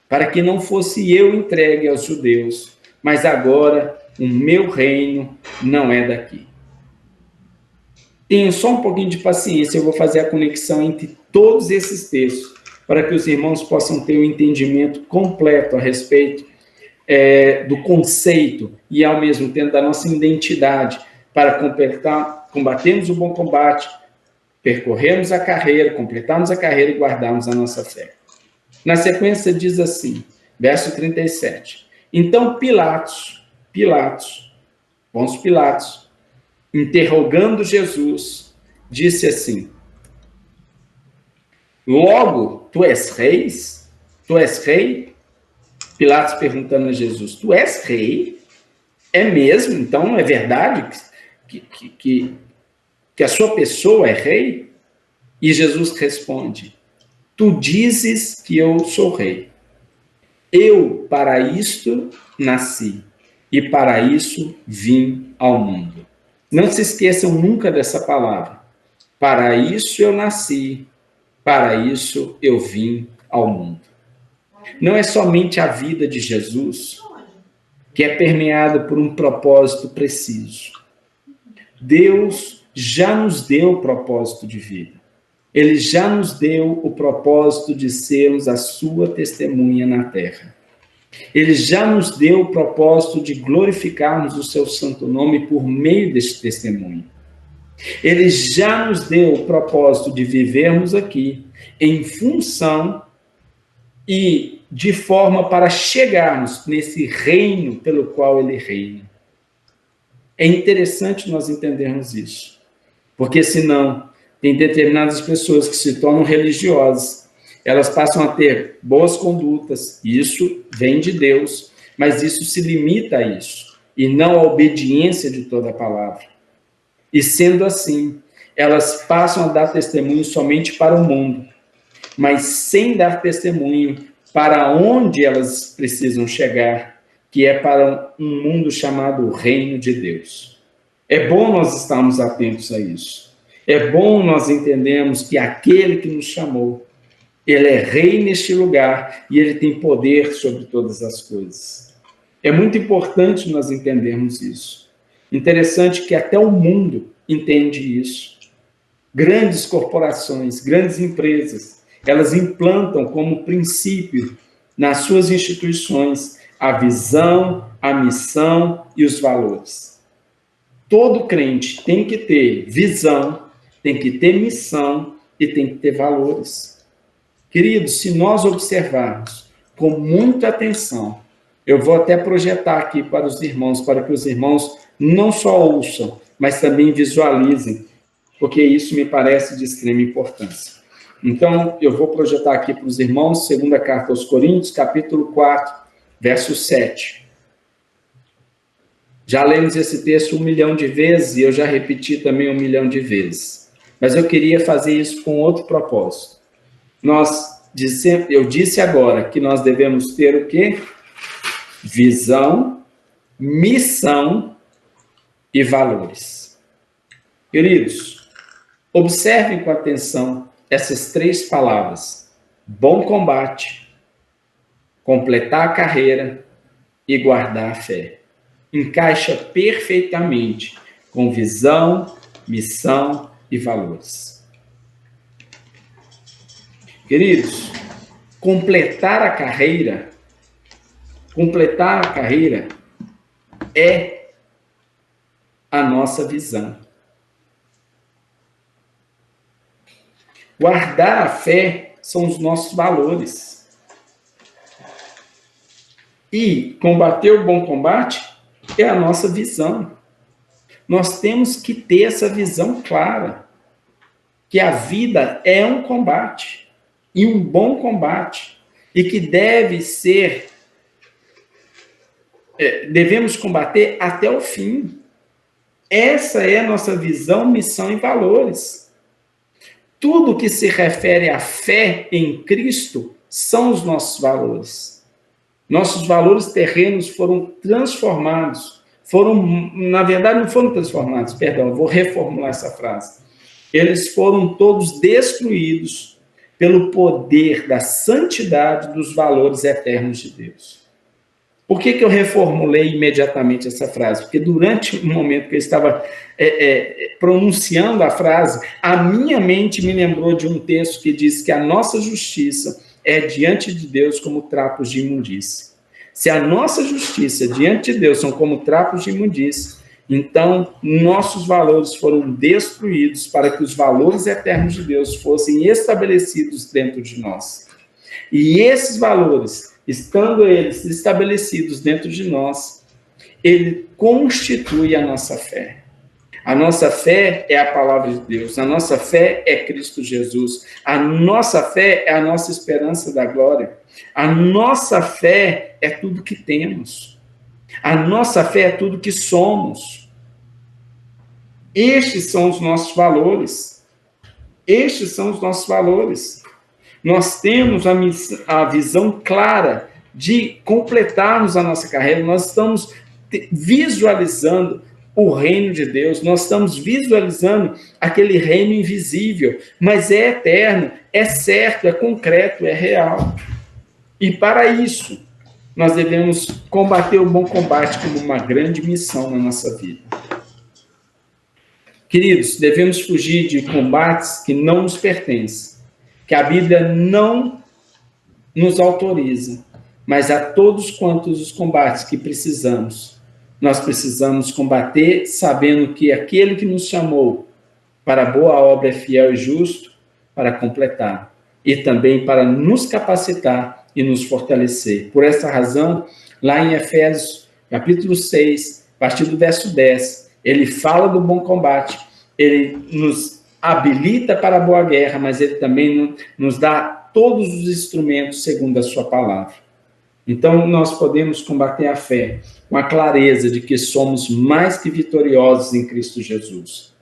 para que não fosse eu entregue aos judeus, mas agora o meu reino não é daqui. Tenham só um pouquinho de paciência, eu vou fazer a conexão entre todos esses textos, para que os irmãos possam ter um entendimento completo a respeito do conceito e, ao mesmo tempo, da nossa identidade, para combatermos o bom combate, percorrermos a carreira, completarmos a carreira e guardarmos a nossa fé. Na sequência diz assim, verso 37. Então Pilatos, Pôncio Pilatos, interrogando Jesus, disse assim, logo, tu és rei? Tu és rei? Pilatos perguntando a Jesus, tu és rei? É mesmo? Então é verdade que a sua pessoa é rei? E Jesus responde, tu dizes que eu sou rei. Eu para isto nasci e para isso vim ao mundo. Não se esqueçam nunca dessa palavra. Para isso eu nasci, para isso eu vim ao mundo. Não é somente a vida de Jesus que é permeada por um propósito preciso. Deus já nos deu o propósito de vida. Ele já nos deu o propósito de sermos a sua testemunha na terra. Ele já nos deu o propósito de glorificarmos o seu santo nome por meio deste testemunho. Ele já nos deu o propósito de vivermos aqui em função e de forma para chegarmos nesse reino pelo qual ele reina. É interessante nós entendermos isso, porque senão tem determinadas pessoas que se tornam religiosas, elas passam a ter boas condutas, isso vem de Deus, mas isso se limita a isso, e não à obediência de toda a palavra. E sendo assim, elas passam a dar testemunho somente para o mundo, mas sem dar testemunho para onde elas precisam chegar, que é para um mundo chamado Reino de Deus. É bom nós estarmos atentos a isso. É bom nós entendermos que aquele que nos chamou, ele é rei neste lugar e ele tem poder sobre todas as coisas. É muito importante nós entendermos isso. Interessante que até o mundo entende isso. Grandes corporações, grandes empresas, elas implantam como princípio nas suas instituições a visão, a missão e os valores. Todo crente tem que ter visão, tem que ter missão e tem que ter valores. Queridos, se nós observarmos com muita atenção, eu vou até projetar aqui para os irmãos, para que os irmãos não só ouçam, mas também visualizem, porque isso me parece de extrema importância. Então, eu vou projetar aqui para os irmãos, segunda carta aos Coríntios, capítulo 4, verso 7. Já lemos esse texto 1 milhão de vezes e eu já repeti também 1 milhão de vezes. Mas eu queria fazer isso com outro propósito. Eu disse agora que nós devemos ter o quê? Visão, missão e valores. Queridos, observem com atenção essas três palavras: bom combate, completar a carreira e guardar a fé. Encaixa perfeitamente com visão, missão e valores. Queridos, completar a carreira é a nossa visão. Guardar a fé são os nossos valores. E combater o bom combate é a nossa visão. Nós temos que ter essa visão clara, que a vida é um combate. e um bom combate, e que devemos combater até o fim. Essa é a nossa visão, missão e valores. Tudo que se refere à fé em Cristo são os nossos valores. Nossos valores terrenos foram transformados. Na verdade, não foram transformados, perdão, vou reformular essa frase. Eles foram todos destruídos pelo poder da santidade dos valores eternos de Deus. Por que eu reformulei imediatamente essa frase? Porque durante o momento que eu estava pronunciando a frase, a minha mente me lembrou de um texto que diz que a nossa justiça é diante de Deus como trapos de imundície. Se a nossa justiça diante de Deus são como trapos de imundície, então nossos valores foram destruídos para que os valores eternos de Deus fossem estabelecidos dentro de nós. E esses valores, estando eles estabelecidos dentro de nós, ele constitui a nossa fé. A nossa fé é a palavra de Deus, a nossa fé é Cristo Jesus, a nossa fé é a nossa esperança da glória, a nossa fé é tudo que temos, a nossa fé é tudo que somos. Estes são os nossos valores, estes são os nossos valores. Nós temos a visão clara de completarmos a nossa carreira, nós estamos visualizando o reino de Deus, nós estamos visualizando aquele reino invisível, mas é eterno, é certo, é concreto, é real. E para isso, nós devemos combater o bom combate como uma grande missão na nossa vida. Queridos, devemos fugir de combates que não nos pertencem, que a Bíblia não nos autoriza, mas a todos quantos os combates que precisamos, nós precisamos combater sabendo que aquele que nos chamou para a boa obra é fiel e justo para completar e também para nos capacitar e nos fortalecer. Por essa razão, lá em Efésios, capítulo 6, a partir do verso 10, ele fala do bom combate, ele nos habilita para a boa guerra, mas ele também nos dá todos os instrumentos segundo a sua palavra. Então, nós podemos combater a fé com a clareza de que somos mais que vitoriosos em Cristo Jesus.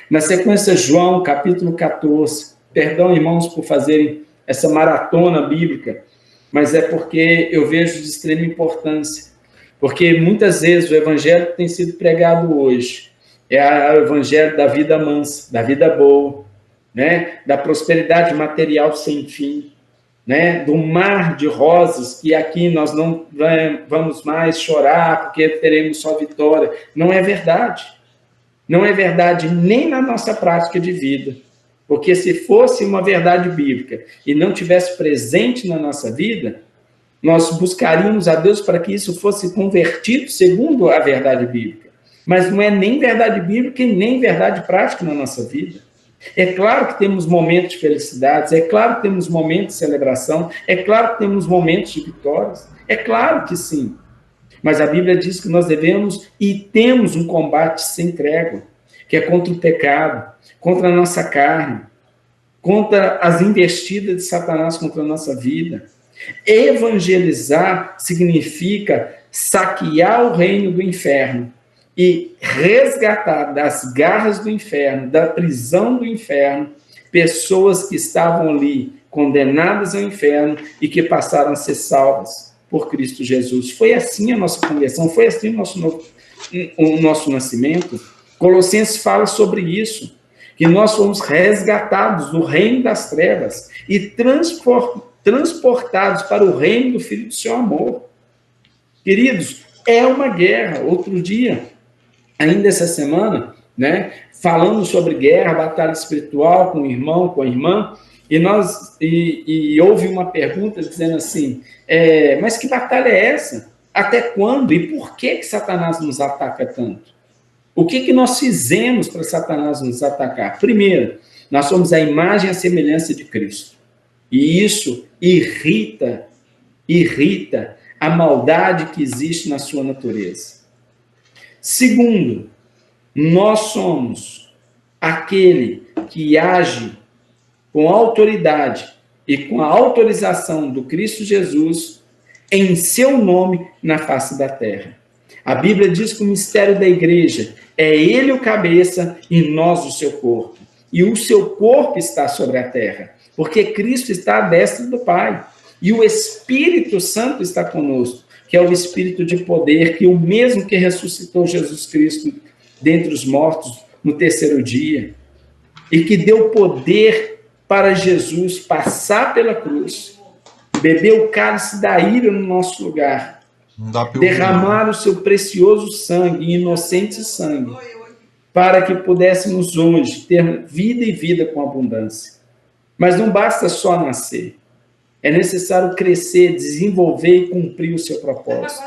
Na sequência, João, capítulo 14, perdão, irmãos, por fazerem essa maratona bíblica, mas é porque eu vejo de extrema importância, porque muitas vezes o evangelho que tem sido pregado hoje é o evangelho da vida mansa, da vida boa, né? Da prosperidade material sem fim, né, do mar de rosas, que aqui nós não vamos mais chorar porque teremos só vitória. Não é verdade. Não é verdade nem na nossa prática de vida. Porque se fosse uma verdade bíblica e não tivesse presente na nossa vida, nós buscaríamos a Deus para que isso fosse convertido segundo a verdade bíblica. Mas não é nem verdade bíblica e nem verdade prática na nossa vida. É claro que temos momentos de felicidades, é claro que temos momentos de celebração, é claro que temos momentos de vitórias, é claro que sim. Mas a Bíblia diz que nós devemos e temos um combate sem trégua, que é contra o pecado, contra a nossa carne, contra as investidas de Satanás contra a nossa vida. Evangelizar significa saquear o reino do inferno e resgatar das garras do inferno, da prisão do inferno, pessoas que estavam ali condenadas ao inferno e que passaram a ser salvas por Cristo Jesus. Foi assim a nossa conversão, foi assim o nosso nascimento. Colossenses fala sobre isso, que nós fomos resgatados do reino das trevas e transportados para o reino do Filho do seu amor. Queridos, é uma guerra. Outro dia, ainda essa semana, né, falando sobre guerra, batalha espiritual com o irmão, com a irmã, e houve uma pergunta dizendo assim, mas que batalha é essa? Até quando? E por que Satanás nos ataca tanto? O que nós fizemos para Satanás nos atacar? Primeiro, nós somos a imagem e a semelhança de Cristo. E isso irrita a maldade que existe na sua natureza. Segundo, nós somos aquele que age com autoridade e com a autorização do Cristo Jesus, em seu nome, na face da terra. A Bíblia diz que o mistério da igreja é ele o cabeça e nós o seu corpo. E o seu corpo está sobre a terra, porque Cristo está à destra do Pai. E o Espírito Santo está conosco, que é o Espírito de poder, que é o mesmo que ressuscitou Jesus Cristo dentre os mortos no terceiro dia, e que deu poder para Jesus passar pela cruz, beber o cálice da ira no nosso lugar, derramar o seu precioso sangue, inocente sangue, para que pudéssemos hoje ter vida e vida com abundância. Mas não basta só nascer. É necessário crescer, desenvolver e cumprir o seu propósito.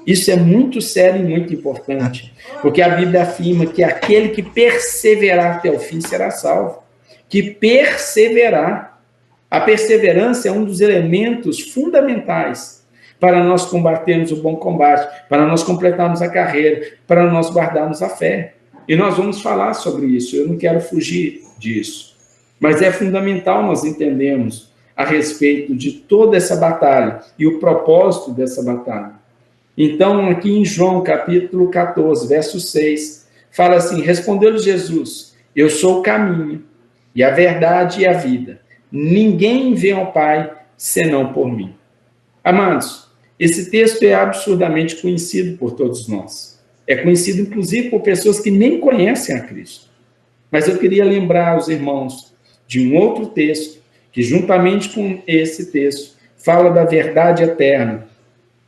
Isso é muito sério e muito importante, porque a Bíblia afirma que aquele que perseverar até o fim será salvo. Que perseverar. A perseverança é um dos elementos fundamentais para nós combatermos o bom combate, para nós completarmos a carreira, para nós guardarmos a fé. E nós vamos falar sobre isso, eu não quero fugir disso. Mas é fundamental nós entendermos a respeito de toda essa batalha e o propósito dessa batalha. Então, aqui em João, capítulo 14, verso 6, fala assim: respondeu-lhe Jesus, eu sou o caminho, e a verdade e a vida. Ninguém vem ao Pai senão por mim. Amados, esse texto é absurdamente conhecido por todos nós. É conhecido, inclusive, por pessoas que nem conhecem a Cristo. Mas eu queria lembrar aos irmãos de um outro texto, que juntamente com esse texto, fala da verdade eterna,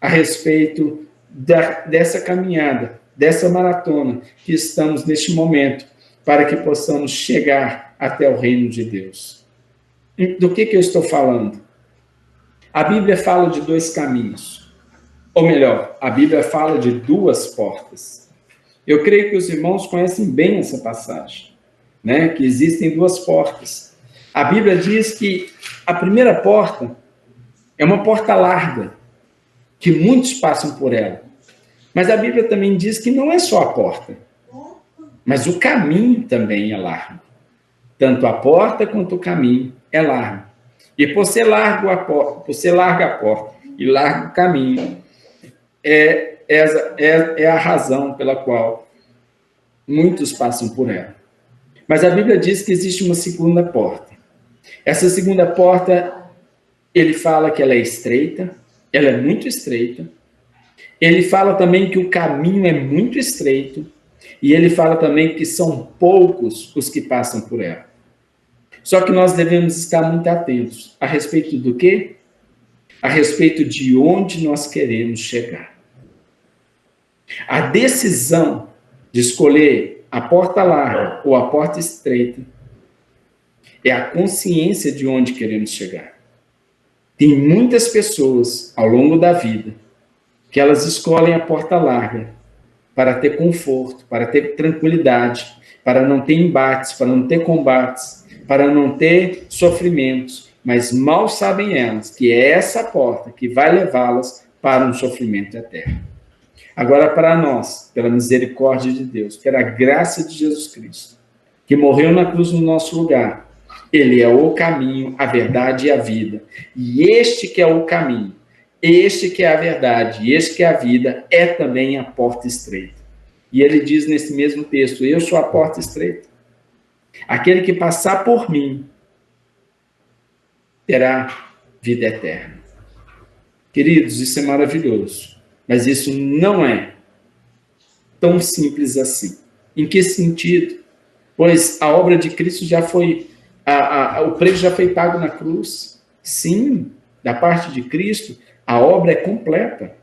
a respeito dessa caminhada, dessa maratona que estamos neste momento, para que possamos chegar até o reino de Deus. Do que eu estou falando? A Bíblia fala de dois caminhos. Ou melhor, a Bíblia fala de duas portas. Eu creio que os irmãos conhecem bem essa passagem, né? Que existem duas portas. A Bíblia diz que a primeira porta é uma porta larga, que muitos passam por ela. Mas a Bíblia também diz que não é só a porta, mas o caminho também é largo. Tanto a porta quanto o caminho é largo. E por ser larga a porta e largo o caminho, é a razão pela qual muitos passam por ela. Mas a Bíblia diz que existe uma segunda porta. Essa segunda porta, ele fala que ela é estreita, ela é muito estreita. Ele fala também que o caminho é muito estreito. E ele fala também que são poucos os que passam por ela. Só que nós devemos estar muito atentos. A respeito do quê? A respeito de onde nós queremos chegar. A decisão de escolher a porta larga ou a porta estreita é a consciência de onde queremos chegar. Tem muitas pessoas ao longo da vida que elas escolhem a porta larga para ter conforto, para ter tranquilidade, para não ter embates, para não ter combates, para não ter sofrimentos, mas mal sabem elas que é essa porta que vai levá-las para um sofrimento eterno. Agora, para nós, pela misericórdia de Deus, pela graça de Jesus Cristo, que morreu na cruz no nosso lugar, ele é o caminho, a verdade e a vida. E este que é o caminho, este que é a verdade, este que é a vida, é também a porta estreita. E ele diz nesse mesmo texto, eu sou a porta estreita. Aquele que passar por mim terá vida eterna. Queridos, isso é maravilhoso. Mas isso não é tão simples assim. Em que sentido? Pois a obra de Cristo já foi, o preço já foi pago na cruz. Sim, da parte de Cristo, a obra é completa.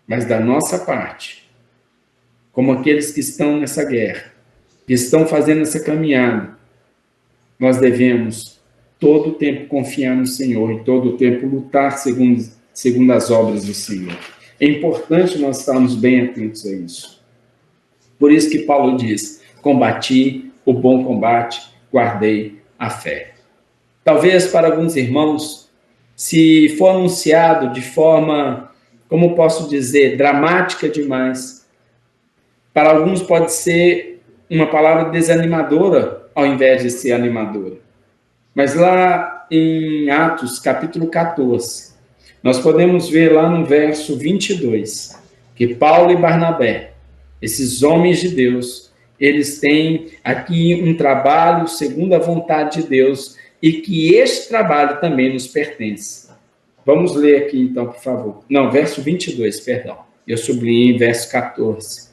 Mas da nossa parte, como aqueles que estão nessa guerra, que estão fazendo essa caminhada, nós devemos todo o tempo confiar no Senhor e todo o tempo lutar segundo as obras do Senhor. É importante nós estarmos bem atentos a isso. Por isso que Paulo diz, combati o bom combate, guardei a fé. Talvez para alguns irmãos, se for anunciado de forma, como posso dizer, dramática demais, para alguns pode ser uma palavra desanimadora, ao invés de ser animadora. Mas lá lá em Atos, capítulo 14, nós podemos ver lá no verso 22, que Paulo e Barnabé, esses homens de Deus, eles têm aqui um trabalho segundo a vontade de Deus e que este trabalho também nos pertence. Vamos ler aqui então, por favor. Não, verso 22, perdão. Eu sublinhei verso 14.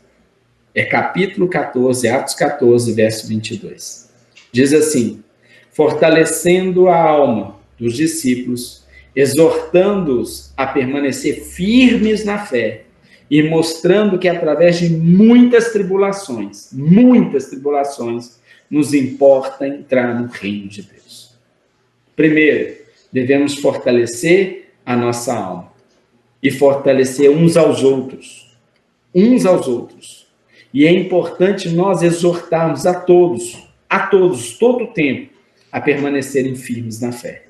É capítulo 14, Atos 14, verso 22. Diz assim: fortalecendo a alma dos discípulos, exortando-os a permanecer firmes na fé e mostrando que através de muitas tribulações, nos importa entrar no reino de Deus. Primeiro, devemos fortalecer a nossa alma e fortalecer uns aos outros. E é importante nós exortarmos a todos, todo o tempo, a permanecerem firmes na fé.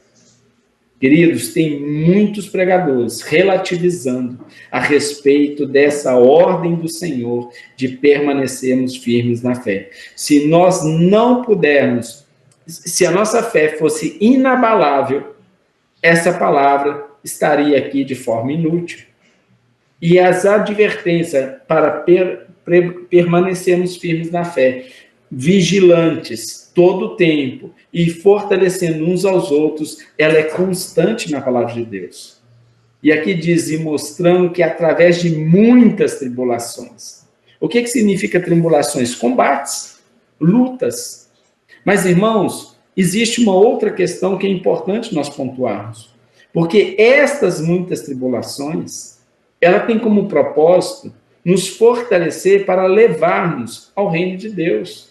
Queridos, tem muitos pregadores relativizando a respeito dessa ordem do Senhor de permanecermos firmes na fé. Se nós não pudermos, se a nossa fé fosse inabalável, essa palavra estaria aqui de forma inútil. E as advertências para permanecermos firmes na fé, vigilantes todo o tempo e fortalecendo uns aos outros, ela é constante na palavra de Deus. E aqui diz, e mostrando que através de muitas tribulações. O que significa tribulações? Combates, lutas. Mas, irmãos, existe uma outra questão que é importante nós pontuarmos. Porque estas muitas tribulações, ela tem como propósito nos fortalecer para levarmos ao reino de Deus.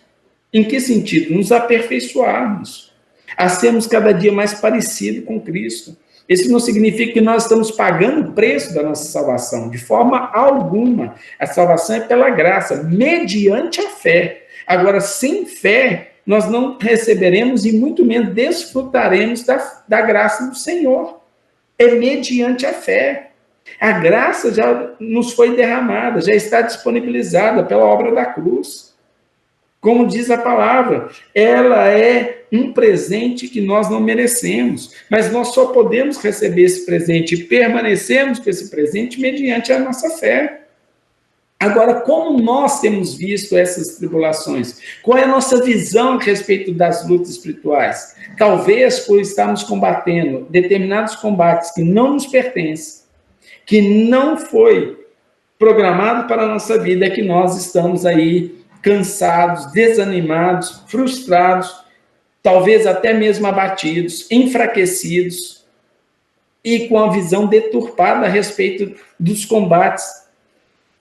Em que sentido? Nos aperfeiçoarmos, a sermos cada dia mais parecidos com Cristo. Isso não significa que nós estamos pagando o preço da nossa salvação, de forma alguma. A salvação é pela graça, mediante a fé. Agora, sem fé, nós não receberemos e muito menos desfrutaremos da graça do Senhor. É mediante a fé. A graça já nos foi derramada, já está disponibilizada pela obra da cruz. Como diz a palavra, ela é um presente que nós não merecemos, mas nós só podemos receber esse presente e permanecermos com esse presente mediante a nossa fé. Agora, como nós temos visto essas tribulações? Qual é a nossa visão a respeito das lutas espirituais? Talvez por estarmos combatendo determinados combates que não nos pertencem, que não foi programado para a nossa vida, é que nós estamos aí cansados, desanimados, frustrados, talvez até mesmo abatidos, enfraquecidos e com a visão deturpada a respeito dos combates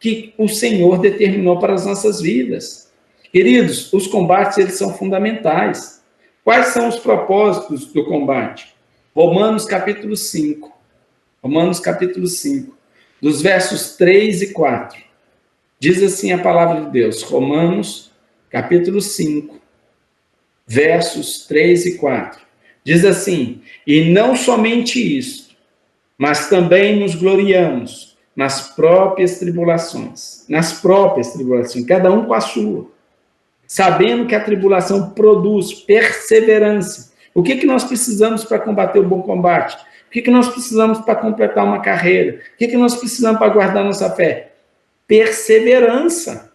que o Senhor determinou para as nossas vidas. Queridos, os combates, eles são fundamentais. Quais são os propósitos do combate? Romanos capítulo 5, dos versos 3 e 4. Diz assim a palavra de Deus, Romanos, capítulo 5, versos 3 e 4. Diz assim, e não somente isso, mas também nos gloriamos nas próprias tribulações, cada um com a sua, sabendo que a tribulação produz perseverança. O que nós precisamos para combater o bom combate? O que nós precisamos para completar uma carreira? O que nós precisamos para guardar nossa fé? Perseverança.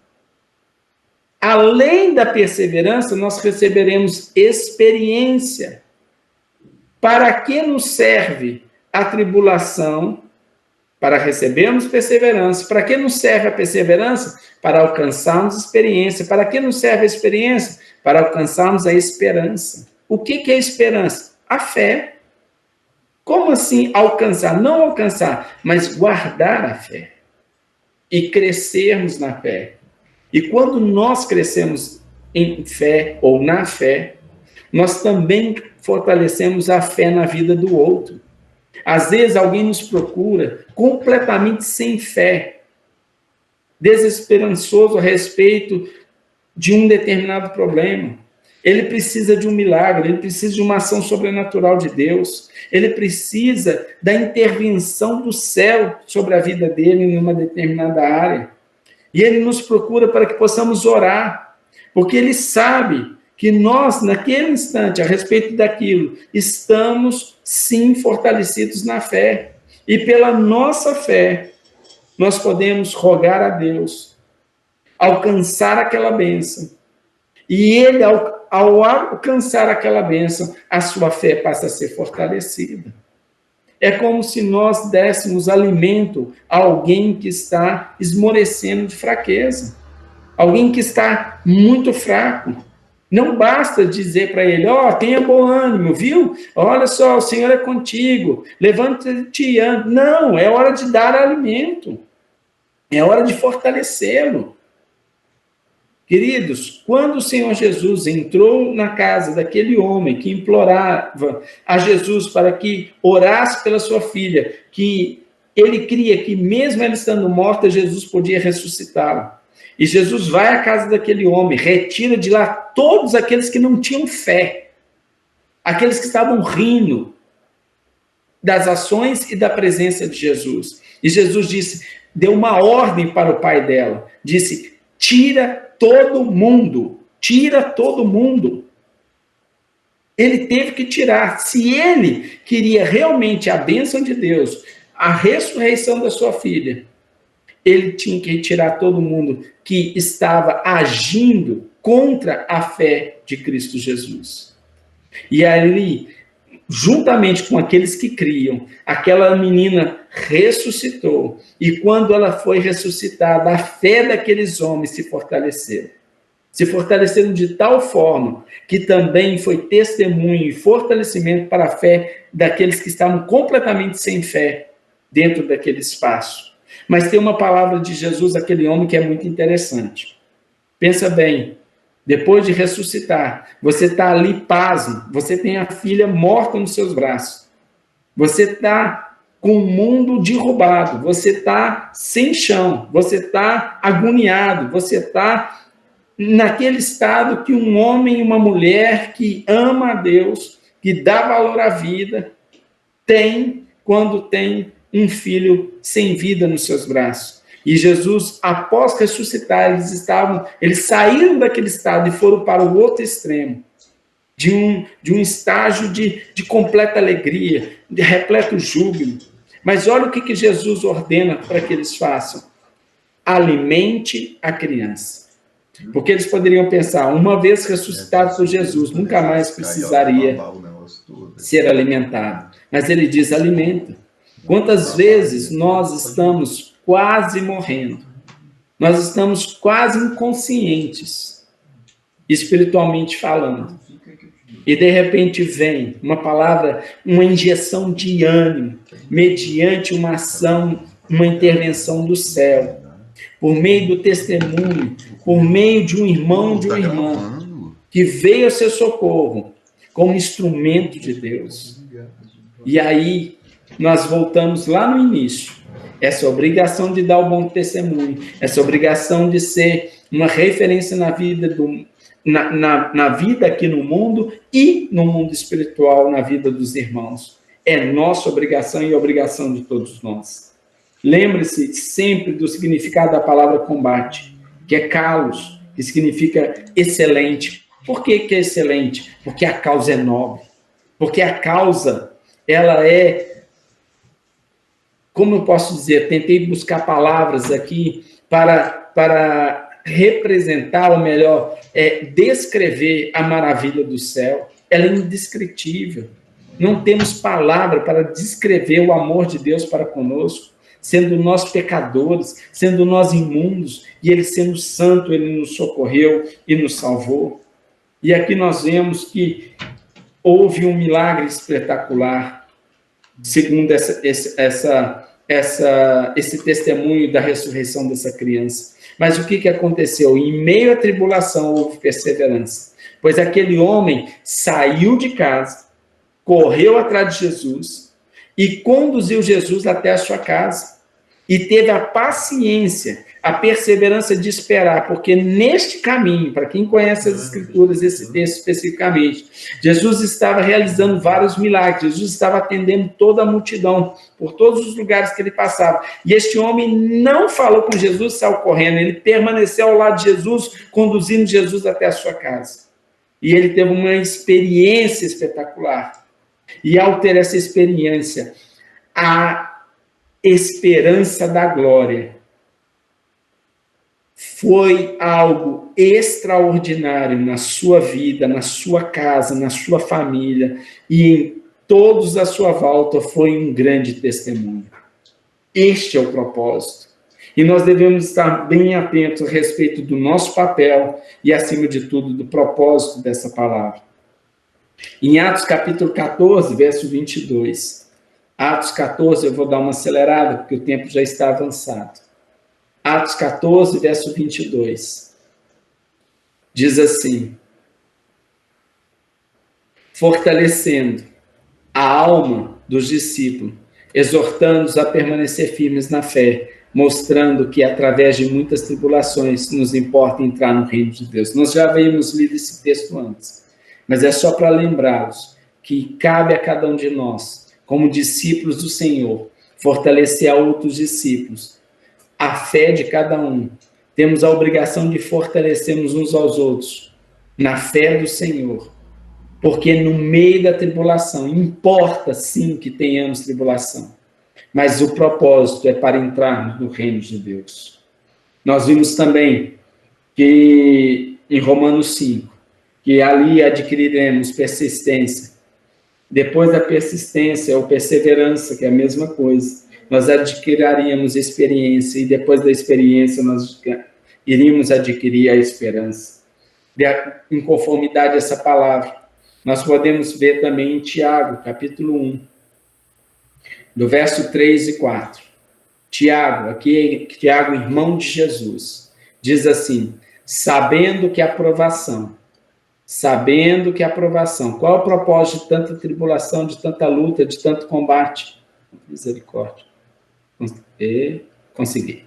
Além da perseverança, nós receberemos experiência. Para que nos serve a tribulação? Para recebermos perseverança. Para que nos serve a perseverança? Para alcançarmos experiência. Para que nos serve a experiência? Para alcançarmos a esperança. O que é esperança? A fé. Como assim alcançar? Não alcançar, mas guardar a fé. E crescermos na fé. E quando nós crescemos em fé ou na fé, nós também fortalecemos a fé na vida do outro. Às vezes alguém nos procura completamente sem fé, desesperançoso a respeito de um determinado problema. Ele precisa de um milagre, ele precisa de uma ação sobrenatural de Deus, ele precisa da intervenção do céu sobre a vida dele em uma determinada área. E ele nos procura para que possamos orar, porque ele sabe que nós, naquele instante, a respeito daquilo, estamos sim fortalecidos na fé. E pela nossa fé, nós podemos rogar a Deus, alcançar aquela bênção. E ele, ao alcançar aquela bênção, a sua fé passa a ser fortalecida. É como se nós dessemos alimento a alguém que está esmorecendo de fraqueza. Alguém que está muito fraco. Não basta dizer para ele, tenha bom ânimo, viu? Olha só, o Senhor é contigo, levanta-te e anda. Não, é hora de dar alimento. É hora de fortalecê-lo. Queridos, quando o Senhor Jesus entrou na casa daquele homem que implorava a Jesus para que orasse pela sua filha, que ele cria que mesmo ela estando morta, Jesus podia ressuscitá-la. E Jesus vai à casa daquele homem, retira de lá todos aqueles que não tinham fé, aqueles que estavam rindo das ações e da presença de Jesus. E Jesus disse, deu uma ordem para o pai dela, disse, tira todo mundo. Ele teve que tirar. Se ele queria realmente a bênção de Deus, a ressurreição da sua filha, ele tinha que tirar todo mundo que estava agindo contra a fé de Cristo Jesus. E ali, juntamente com aqueles que criam, aquela menina ressuscitou. E quando ela foi ressuscitada, a fé daqueles homens se fortaleceu. Se fortaleceram de tal forma que também foi testemunho e fortalecimento para a fé daqueles que estavam completamente sem fé dentro daquele espaço. Mas tem uma palavra de Jesus àquele homem que é muito interessante. Pensa bem, depois de ressuscitar, você está ali pasmo, você tem a filha morta nos seus braços, você está com o mundo derrubado, você está sem chão, você está agoniado, você está naquele estado que um homem e uma mulher que ama a Deus, que dá valor à vida, tem quando tem um filho sem vida nos seus braços. E Jesus, após ressuscitar, eles saíram daquele estado e foram para o outro extremo, de um estágio de completa alegria, de repleto júbilo. Mas olha o que Jesus ordena para que eles façam. Alimente a criança. Porque eles poderiam pensar, uma vez ressuscitado por Jesus, nunca mais precisaria ser alimentado. Mas ele diz, alimenta. Quantas vezes nós estamos quase morrendo? Nós estamos quase inconscientes, espiritualmente falando. E de repente vem uma palavra, uma injeção de ânimo, mediante uma ação, uma intervenção do céu, por meio do testemunho, por meio de um irmão, de uma irmã, que veio a seu socorro como instrumento de Deus. E aí, nós voltamos lá no início, essa obrigação de dar o bom testemunho, essa obrigação de ser uma referência na vida, na vida aqui no mundo e no mundo espiritual, na vida dos irmãos. É nossa obrigação e obrigação de todos nós. Lembre-se sempre do significado da palavra combate, que é kalos, que significa excelente. Por que é excelente? Porque a causa é nobre. Porque a causa, ela é, como eu posso dizer, tentei buscar palavras aqui para representar, ou melhor, descrever a maravilha do céu. Ela é indescritível. Não temos palavra para descrever o amor de Deus para conosco, sendo nós pecadores, sendo nós imundos, e Ele sendo santo, Ele nos socorreu e nos salvou. E aqui nós vemos que houve um milagre espetacular, segundo esse testemunho da ressurreição dessa criança. Mas o que aconteceu? Em meio à tribulação houve perseverança, pois aquele homem saiu de casa, correu atrás de Jesus e conduziu Jesus até a sua casa. E teve a paciência, a perseverança de esperar, porque neste caminho, para quem conhece as Escrituras, esse texto especificamente, Jesus estava realizando vários milagres, Jesus estava atendendo toda a multidão, por todos os lugares que ele passava. E este homem não falou com Jesus, saiu correndo, ele permaneceu ao lado de Jesus, conduzindo Jesus até a sua casa. E ele teve uma experiência espetacular. E ao ter essa experiência, a esperança da glória foi algo extraordinário na sua vida, na sua casa, na sua família e em todos à sua volta. Foi um grande testemunho. Este é o propósito. E nós devemos estar bem atentos a respeito do nosso papel e, acima de tudo, do propósito dessa palavra. Em Atos capítulo 14, verso 22. Atos 14, eu vou dar uma acelerada, porque o tempo já está avançado. Atos 14, verso 22. Diz assim: fortalecendo a alma dos discípulos, exortando-os a permanecer firmes na fé, mostrando que através de muitas tribulações nos importa entrar no reino de Deus. Nós já havíamos lido esse texto antes, mas é só para lembrá-los que cabe a cada um de nós, como discípulos do Senhor, fortalecer a outros discípulos, a fé de cada um. Temos a obrigação de fortalecermos uns aos outros na fé do Senhor, porque no meio da tribulação, importa sim que tenhamos tribulação, mas o propósito é para entrarmos no reino de Deus. Nós vimos também que em Romanos 5, que ali adquiriremos persistência. Depois da persistência ou perseverança, que é a mesma coisa, nós adquiriríamos experiência, e depois da experiência nós iríamos adquirir a esperança. Em conformidade a essa palavra, nós podemos ver também em Tiago, capítulo 1, do verso 3 e 4. Tiago, aqui é Tiago, irmão de Jesus, diz assim: sabendo que a aprovação, qual é o propósito de tanta tribulação, de tanta luta, de tanto combate? Misericórdia. Consegui.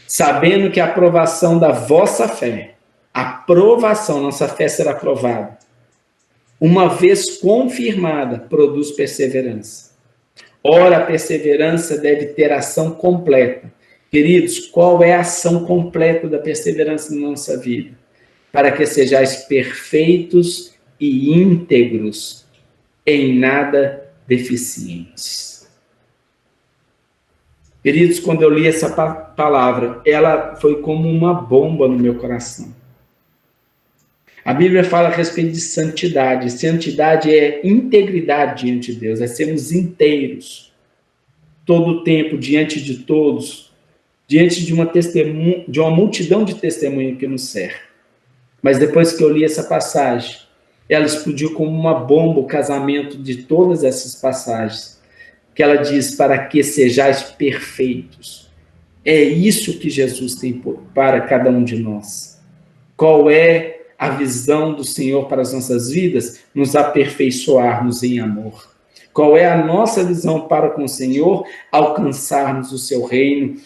Sabendo que a aprovação da vossa fé, nossa fé será aprovada, uma vez confirmada, produz perseverança. Ora, a perseverança deve ter ação completa. Queridos, qual é a ação completa da perseverança na nossa vida? Para que sejais perfeitos e íntegros, em nada deficientes. Queridos, quando eu li essa palavra, ela foi como uma bomba no meu coração. A Bíblia fala a respeito de santidade. Santidade é integridade diante de Deus, é sermos inteiros, todo o tempo, diante de todos, diante de uma multidão de testemunhas que nos cerca. Mas depois que eu li essa passagem, ela explodiu como uma bomba o casamento de todas essas passagens, que ela diz: para que sejais perfeitos. É isso que Jesus tem para cada um de nós. Qual é a visão do Senhor para as nossas vidas? Nos aperfeiçoarmos em amor. Qual é a nossa visão para com o Senhor? Alcançarmos o seu reino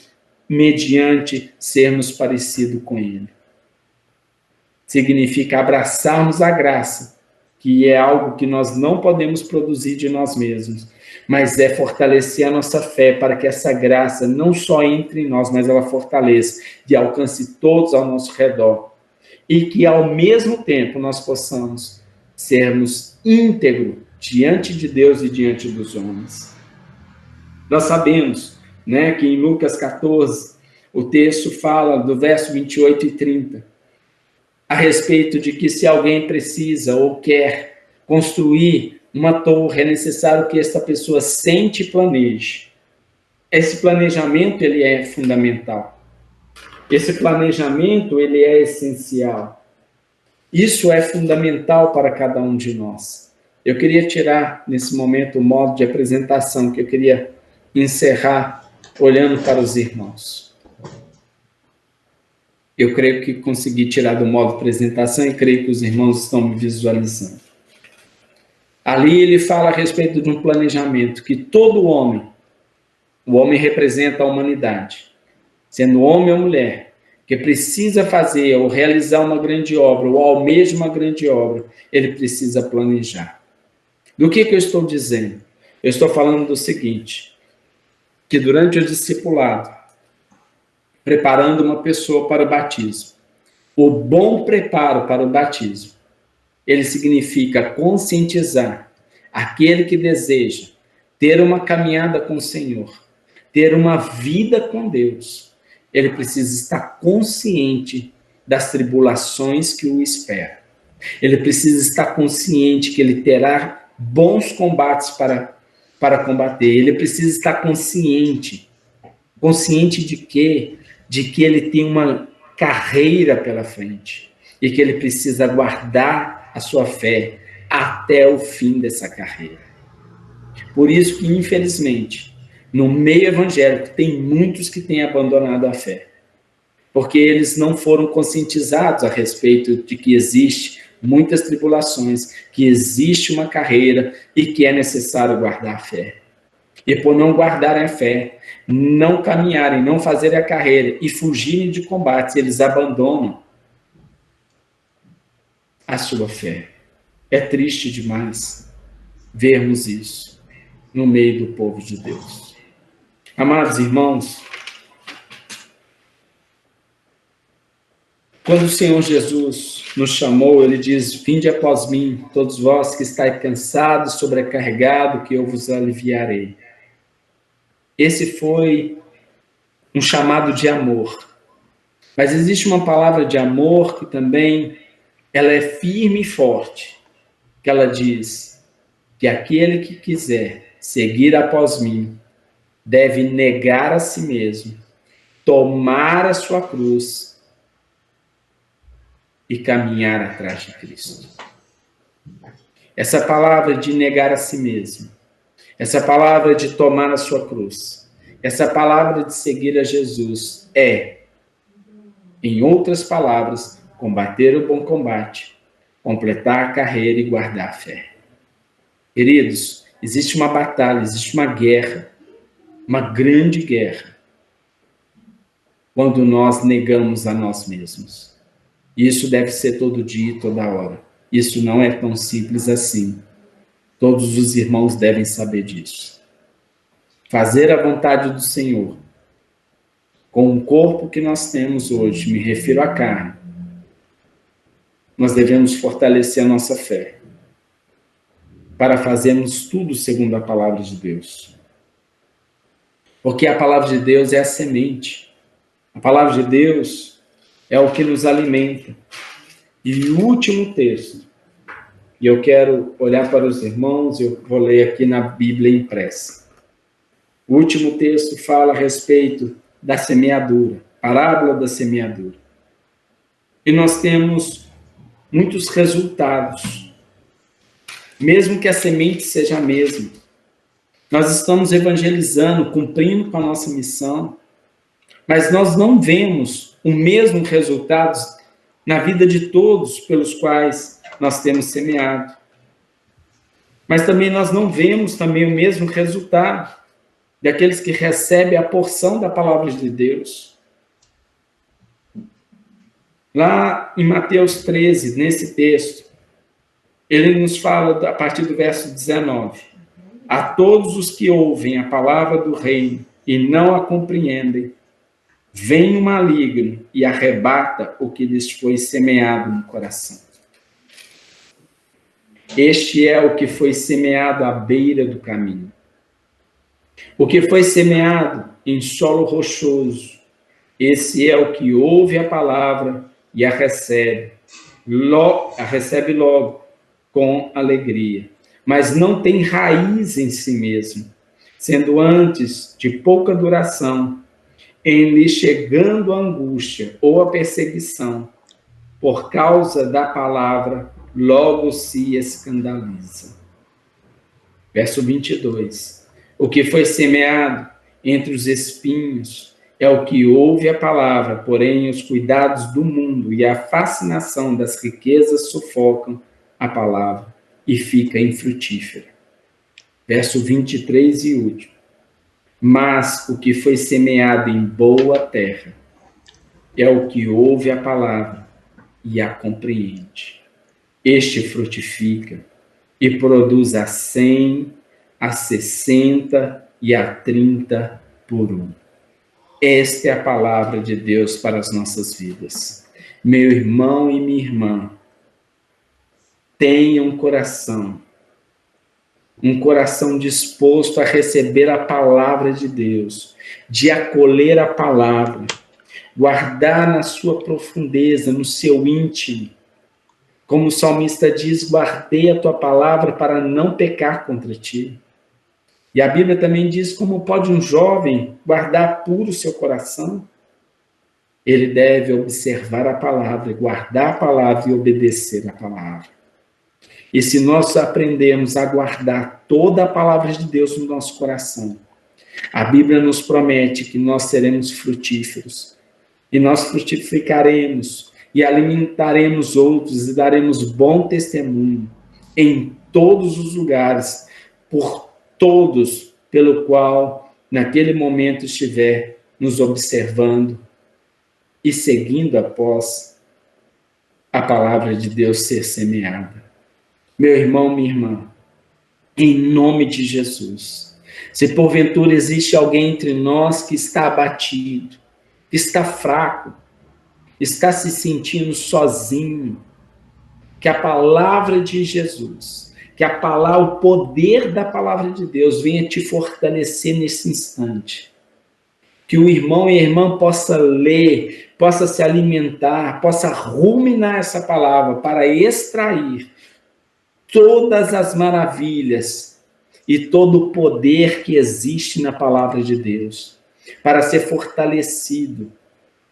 mediante sermos parecidos com Ele. Significa abraçarmos a graça, que é algo que nós não podemos produzir de nós mesmos, mas é fortalecer a nossa fé para que essa graça não só entre em nós, mas ela fortaleça e alcance todos ao nosso redor. E que, ao mesmo tempo, nós possamos sermos íntegros diante de Deus e diante dos homens. Nós sabemos, né, que em Lucas 14, o texto fala do verso 28 e 30, a respeito de que se alguém precisa ou quer construir uma torre, é necessário que esta pessoa sente e planeje. Esse planejamento, ele é fundamental. Esse planejamento, ele é essencial. Isso é fundamental para cada um de nós. Eu queria tirar, nesse momento, o modo de apresentação, que eu queria encerrar olhando para os irmãos. Eu creio que consegui tirar do modo de apresentação e creio que os irmãos estão me visualizando. Ali ele fala a respeito de um planejamento que todo homem, o homem representa a humanidade, sendo homem ou mulher, que precisa fazer ou realizar uma grande obra, ou almeja uma grande obra, ele precisa planejar. Do que eu estou dizendo? Eu estou falando do seguinte, que durante o discipulado, preparando uma pessoa para o batismo, o bom preparo para o batismo ele significa conscientizar aquele que deseja ter uma caminhada com o Senhor, ter uma vida com Deus. Ele precisa estar consciente das tribulações que o esperam. Ele precisa estar consciente que ele terá bons combates para combater. Ele precisa estar consciente de quê? De que ele tem uma carreira pela frente e que ele precisa guardar a sua fé até o fim dessa carreira. Por isso que, infelizmente, no meio evangélico tem muitos que têm abandonado a fé, porque eles não foram conscientizados a respeito de que existe muitas tribulações, que existe uma carreira e que é necessário guardar a fé. E por não guardarem a fé, não caminharem, não fazerem a carreira e fugirem de combates, eles abandonam a sua fé. É triste demais vermos isso no meio do povo de Deus. Amados irmãos, quando o Senhor Jesus nos chamou, ele diz: vinde após mim, todos vós que estáis cansados, sobrecarregados, que eu vos aliviarei. Esse foi um chamado de amor. Mas existe uma palavra de amor que também ela é firme e forte, que ela diz que aquele que quiser seguir após mim deve negar a si mesmo, tomar a sua cruz e caminhar atrás de Cristo. Essa palavra de negar a si mesmo, essa palavra de tomar a sua cruz, essa palavra de seguir a Jesus em outras palavras, combater o bom combate, completar a carreira e guardar a fé. Queridos, existe uma batalha, existe uma guerra, uma grande guerra, quando nós negamos a nós mesmos. Isso deve ser todo dia e toda hora. Isso não é tão simples assim. Todos os irmãos devem saber disso. Fazer a vontade do Senhor, com o corpo que nós temos hoje, me refiro à carne, nós devemos fortalecer a nossa fé, para fazermos tudo segundo a palavra de Deus. Porque a palavra de Deus é a semente. A palavra de Deus é o que nos alimenta. E o último texto, e eu quero olhar para os irmãos, eu vou ler aqui na Bíblia impressa. O último texto fala a respeito da semeadura, parábola da semeadura. E nós temos muitos resultados, mesmo que a semente seja a mesma. Nós estamos evangelizando, cumprindo com a nossa missão, mas nós não vemos o mesmo resultado na vida de todos pelos quais nós temos semeado. Mas também nós não vemos também o mesmo resultado daqueles que recebem a porção da palavra de Deus. Lá em Mateus 13, nesse texto, ele nos fala, a partir do verso 19, a todos os que ouvem a palavra do reino e não a compreendem, vem o maligno e arrebata o que lhes foi semeado no coração. Este é o que foi semeado à beira do caminho. O que foi semeado em solo rochoso, esse é o que ouve a palavra e a recebe logo com alegria, mas não tem raiz em si mesmo, sendo antes de pouca duração, em lhe chegando a angústia ou a perseguição, por causa da palavra, logo se escandaliza. Verso 22. O que foi semeado entre os espinhos é o que ouve a palavra, porém os cuidados do mundo e a fascinação das riquezas sufocam a palavra e fica infrutífera. Verso 23 e último. Mas o que foi semeado em boa terra é o que ouve a palavra e a compreende. Este frutifica e produz a 100, a 60 e a 30 por um. Esta é a palavra de Deus para as nossas vidas. Meu irmão e minha irmã, Tenha um coração disposto a receber a palavra de Deus, de acolher a palavra, guardar na sua profundeza, no seu íntimo. Como o salmista diz, guardei a tua palavra para não pecar contra ti. E a Bíblia também diz como pode um jovem guardar puro o seu coração. Ele deve observar a palavra, guardar a palavra e obedecer a palavra. E se nós aprendermos a guardar toda a palavra de Deus no nosso coração, a Bíblia nos promete que nós seremos frutíferos. E nós frutificaremos e alimentaremos outros e daremos bom testemunho em todos os lugares, por todos pelo qual naquele momento estiver nos observando e seguindo após a palavra de Deus ser semeada. Meu irmão, minha irmã, em nome de Jesus, se porventura existe alguém entre nós que está abatido, que está fraco, está se sentindo sozinho, que a palavra de Jesus, que o poder da palavra de Deus venha te fortalecer nesse instante. Que o irmão e a irmã possa ler, possa se alimentar, possa ruminar essa palavra para extrair todas as maravilhas e todo o poder que existe na palavra de Deus, para ser fortalecido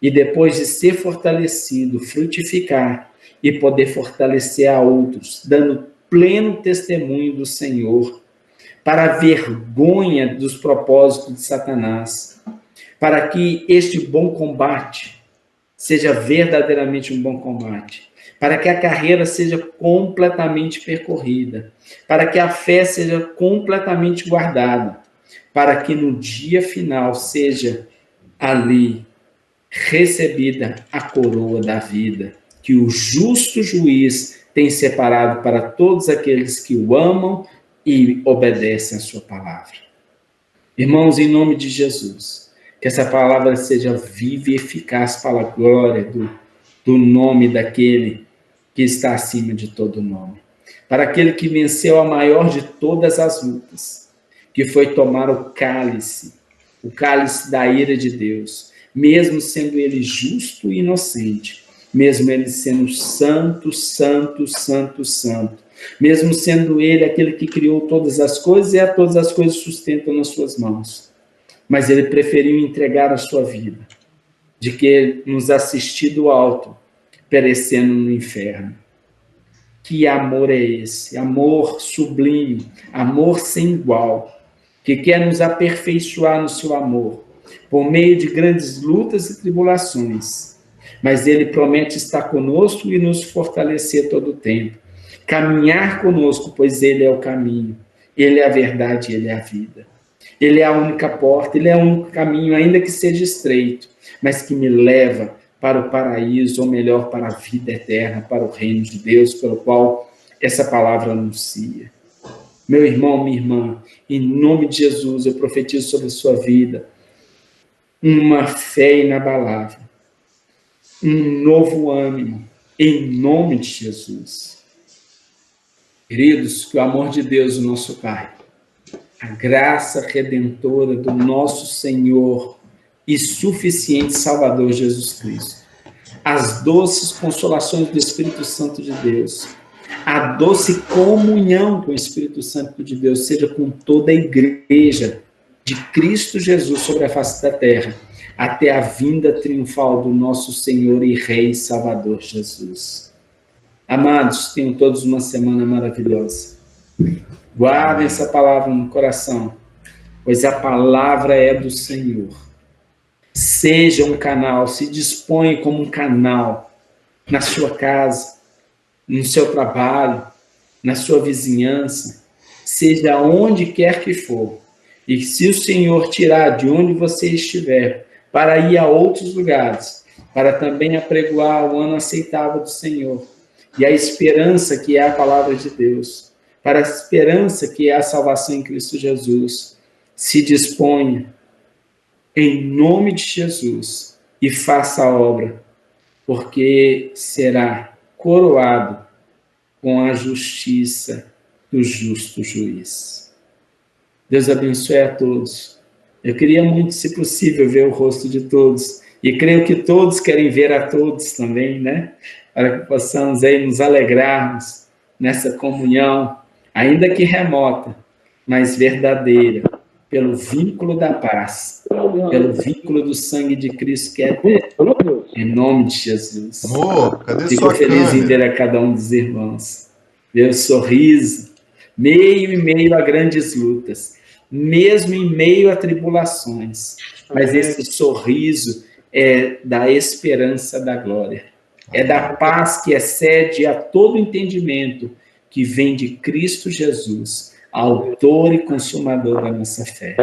e depois de ser fortalecido, frutificar e poder fortalecer a outros, dando pleno testemunho do Senhor, para a vergonha dos propósitos de Satanás, para que este bom combate seja verdadeiramente um bom combate, para que a carreira seja completamente percorrida, para que a fé seja completamente guardada, para que no dia final seja ali recebida a coroa da vida, que o justo juiz tem separado para todos aqueles que o amam e obedecem a sua palavra. Irmãos, em nome de Jesus, que essa palavra seja viva e eficaz para a glória do nome daquele que está acima de todo nome. Para aquele que venceu a maior de todas as lutas, que foi tomar o cálice da ira de Deus, mesmo sendo ele justo e inocente, mesmo ele sendo santo, santo, santo, santo, mesmo sendo ele aquele que criou todas as coisas e a todas as coisas sustentam nas suas mãos. Mas ele preferiu entregar a sua vida, de que nos assistir do alto, perecendo no inferno. Que amor é esse? Amor sublime, amor sem igual, que quer nos aperfeiçoar no seu amor, por meio de grandes lutas e tribulações. Mas ele promete estar conosco e nos fortalecer todo o tempo. Caminhar conosco, pois ele é o caminho, ele é a verdade, ele é a vida. Ele é a única porta, ele é o único caminho, ainda que seja estreito, mas que me leva para o paraíso, ou melhor, para a vida eterna, para o reino de Deus, pelo qual essa palavra anuncia. Meu irmão, minha irmã, em nome de Jesus, eu profetizo sobre a sua vida uma fé inabalável, um novo ânimo, em nome de Jesus. Queridos, que o amor de Deus, o nosso Pai, a graça redentora do nosso Senhor e suficiente Salvador Jesus Cristo, as doces consolações do Espírito Santo de Deus, a doce comunhão com o Espírito Santo de Deus, seja com toda a igreja de Cristo Jesus sobre a face da terra, até a vinda triunfal do nosso Senhor e Rei Salvador Jesus. Amados, tenham todos uma semana maravilhosa. Guardem essa palavra no coração, pois a palavra é do Senhor. Seja um canal, se dispõe como um canal na sua casa, no seu trabalho, na sua vizinhança, seja onde quer que for. E se o Senhor tirar de onde você estiver para ir a outros lugares, para também apregoar o ano aceitável do Senhor, e a esperança que é a palavra de Deus, para a esperança que é a salvação em Cristo Jesus, se disponha em nome de Jesus e faça a obra, porque será coroado com a justiça do justo juiz. Deus abençoe a todos. Eu queria muito, se possível, ver o rosto de todos. E creio que todos querem ver a todos também, né? Para que possamos aí nos alegrarmos nessa comunhão, ainda que remota, mas verdadeira, pelo vínculo da paz, pelo vínculo do sangue de Cristo que é eterno. Em nome de Jesus. Cadê Fico sua feliz câmera? em ver a cada um dos irmãos. Ver o sorriso, meio a grandes lutas, mesmo em meio a tribulações. Mas esse sorriso é da esperança da glória. É da paz que excede a todo entendimento, que vem de Cristo Jesus, autor e consumador da nossa fé.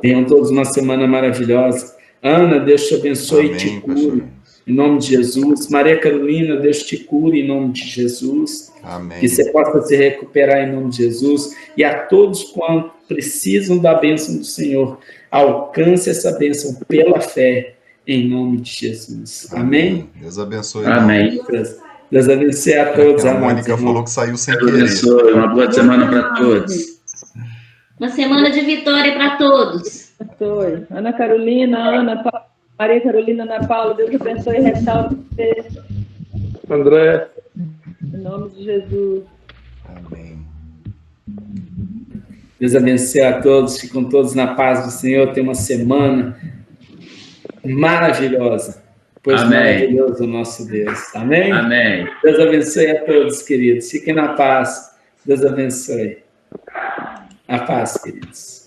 Tenham todos uma semana maravilhosa. Ana, Deus te abençoe e te cure, em nome de Jesus. Maria Carolina, Deus te cure, em nome de Jesus. Amém. Que você possa se recuperar, em nome de Jesus. E a todos quantos precisam da bênção do Senhor, alcance essa bênção pela fé, em nome de Jesus. Amém? Deus abençoe. Amém. Deus abençoe a todos. A Mônica falou que saiu sem querer. Deus abençoe. Uma boa semana para todos. Uma semana de vitória para todos. Ana Carolina, Maria Carolina, Ana Paula, Deus abençoe e restaure você. André. Em nome de Jesus. Amém. Deus abençoe a todos, fiquem todos na paz do Senhor, tenham uma semana maravilhosa, pois maravilhoso o nosso Deus. Amém? Amém. Deus abençoe a todos, queridos. Fiquem na paz. Deus abençoe. A paz, queridos.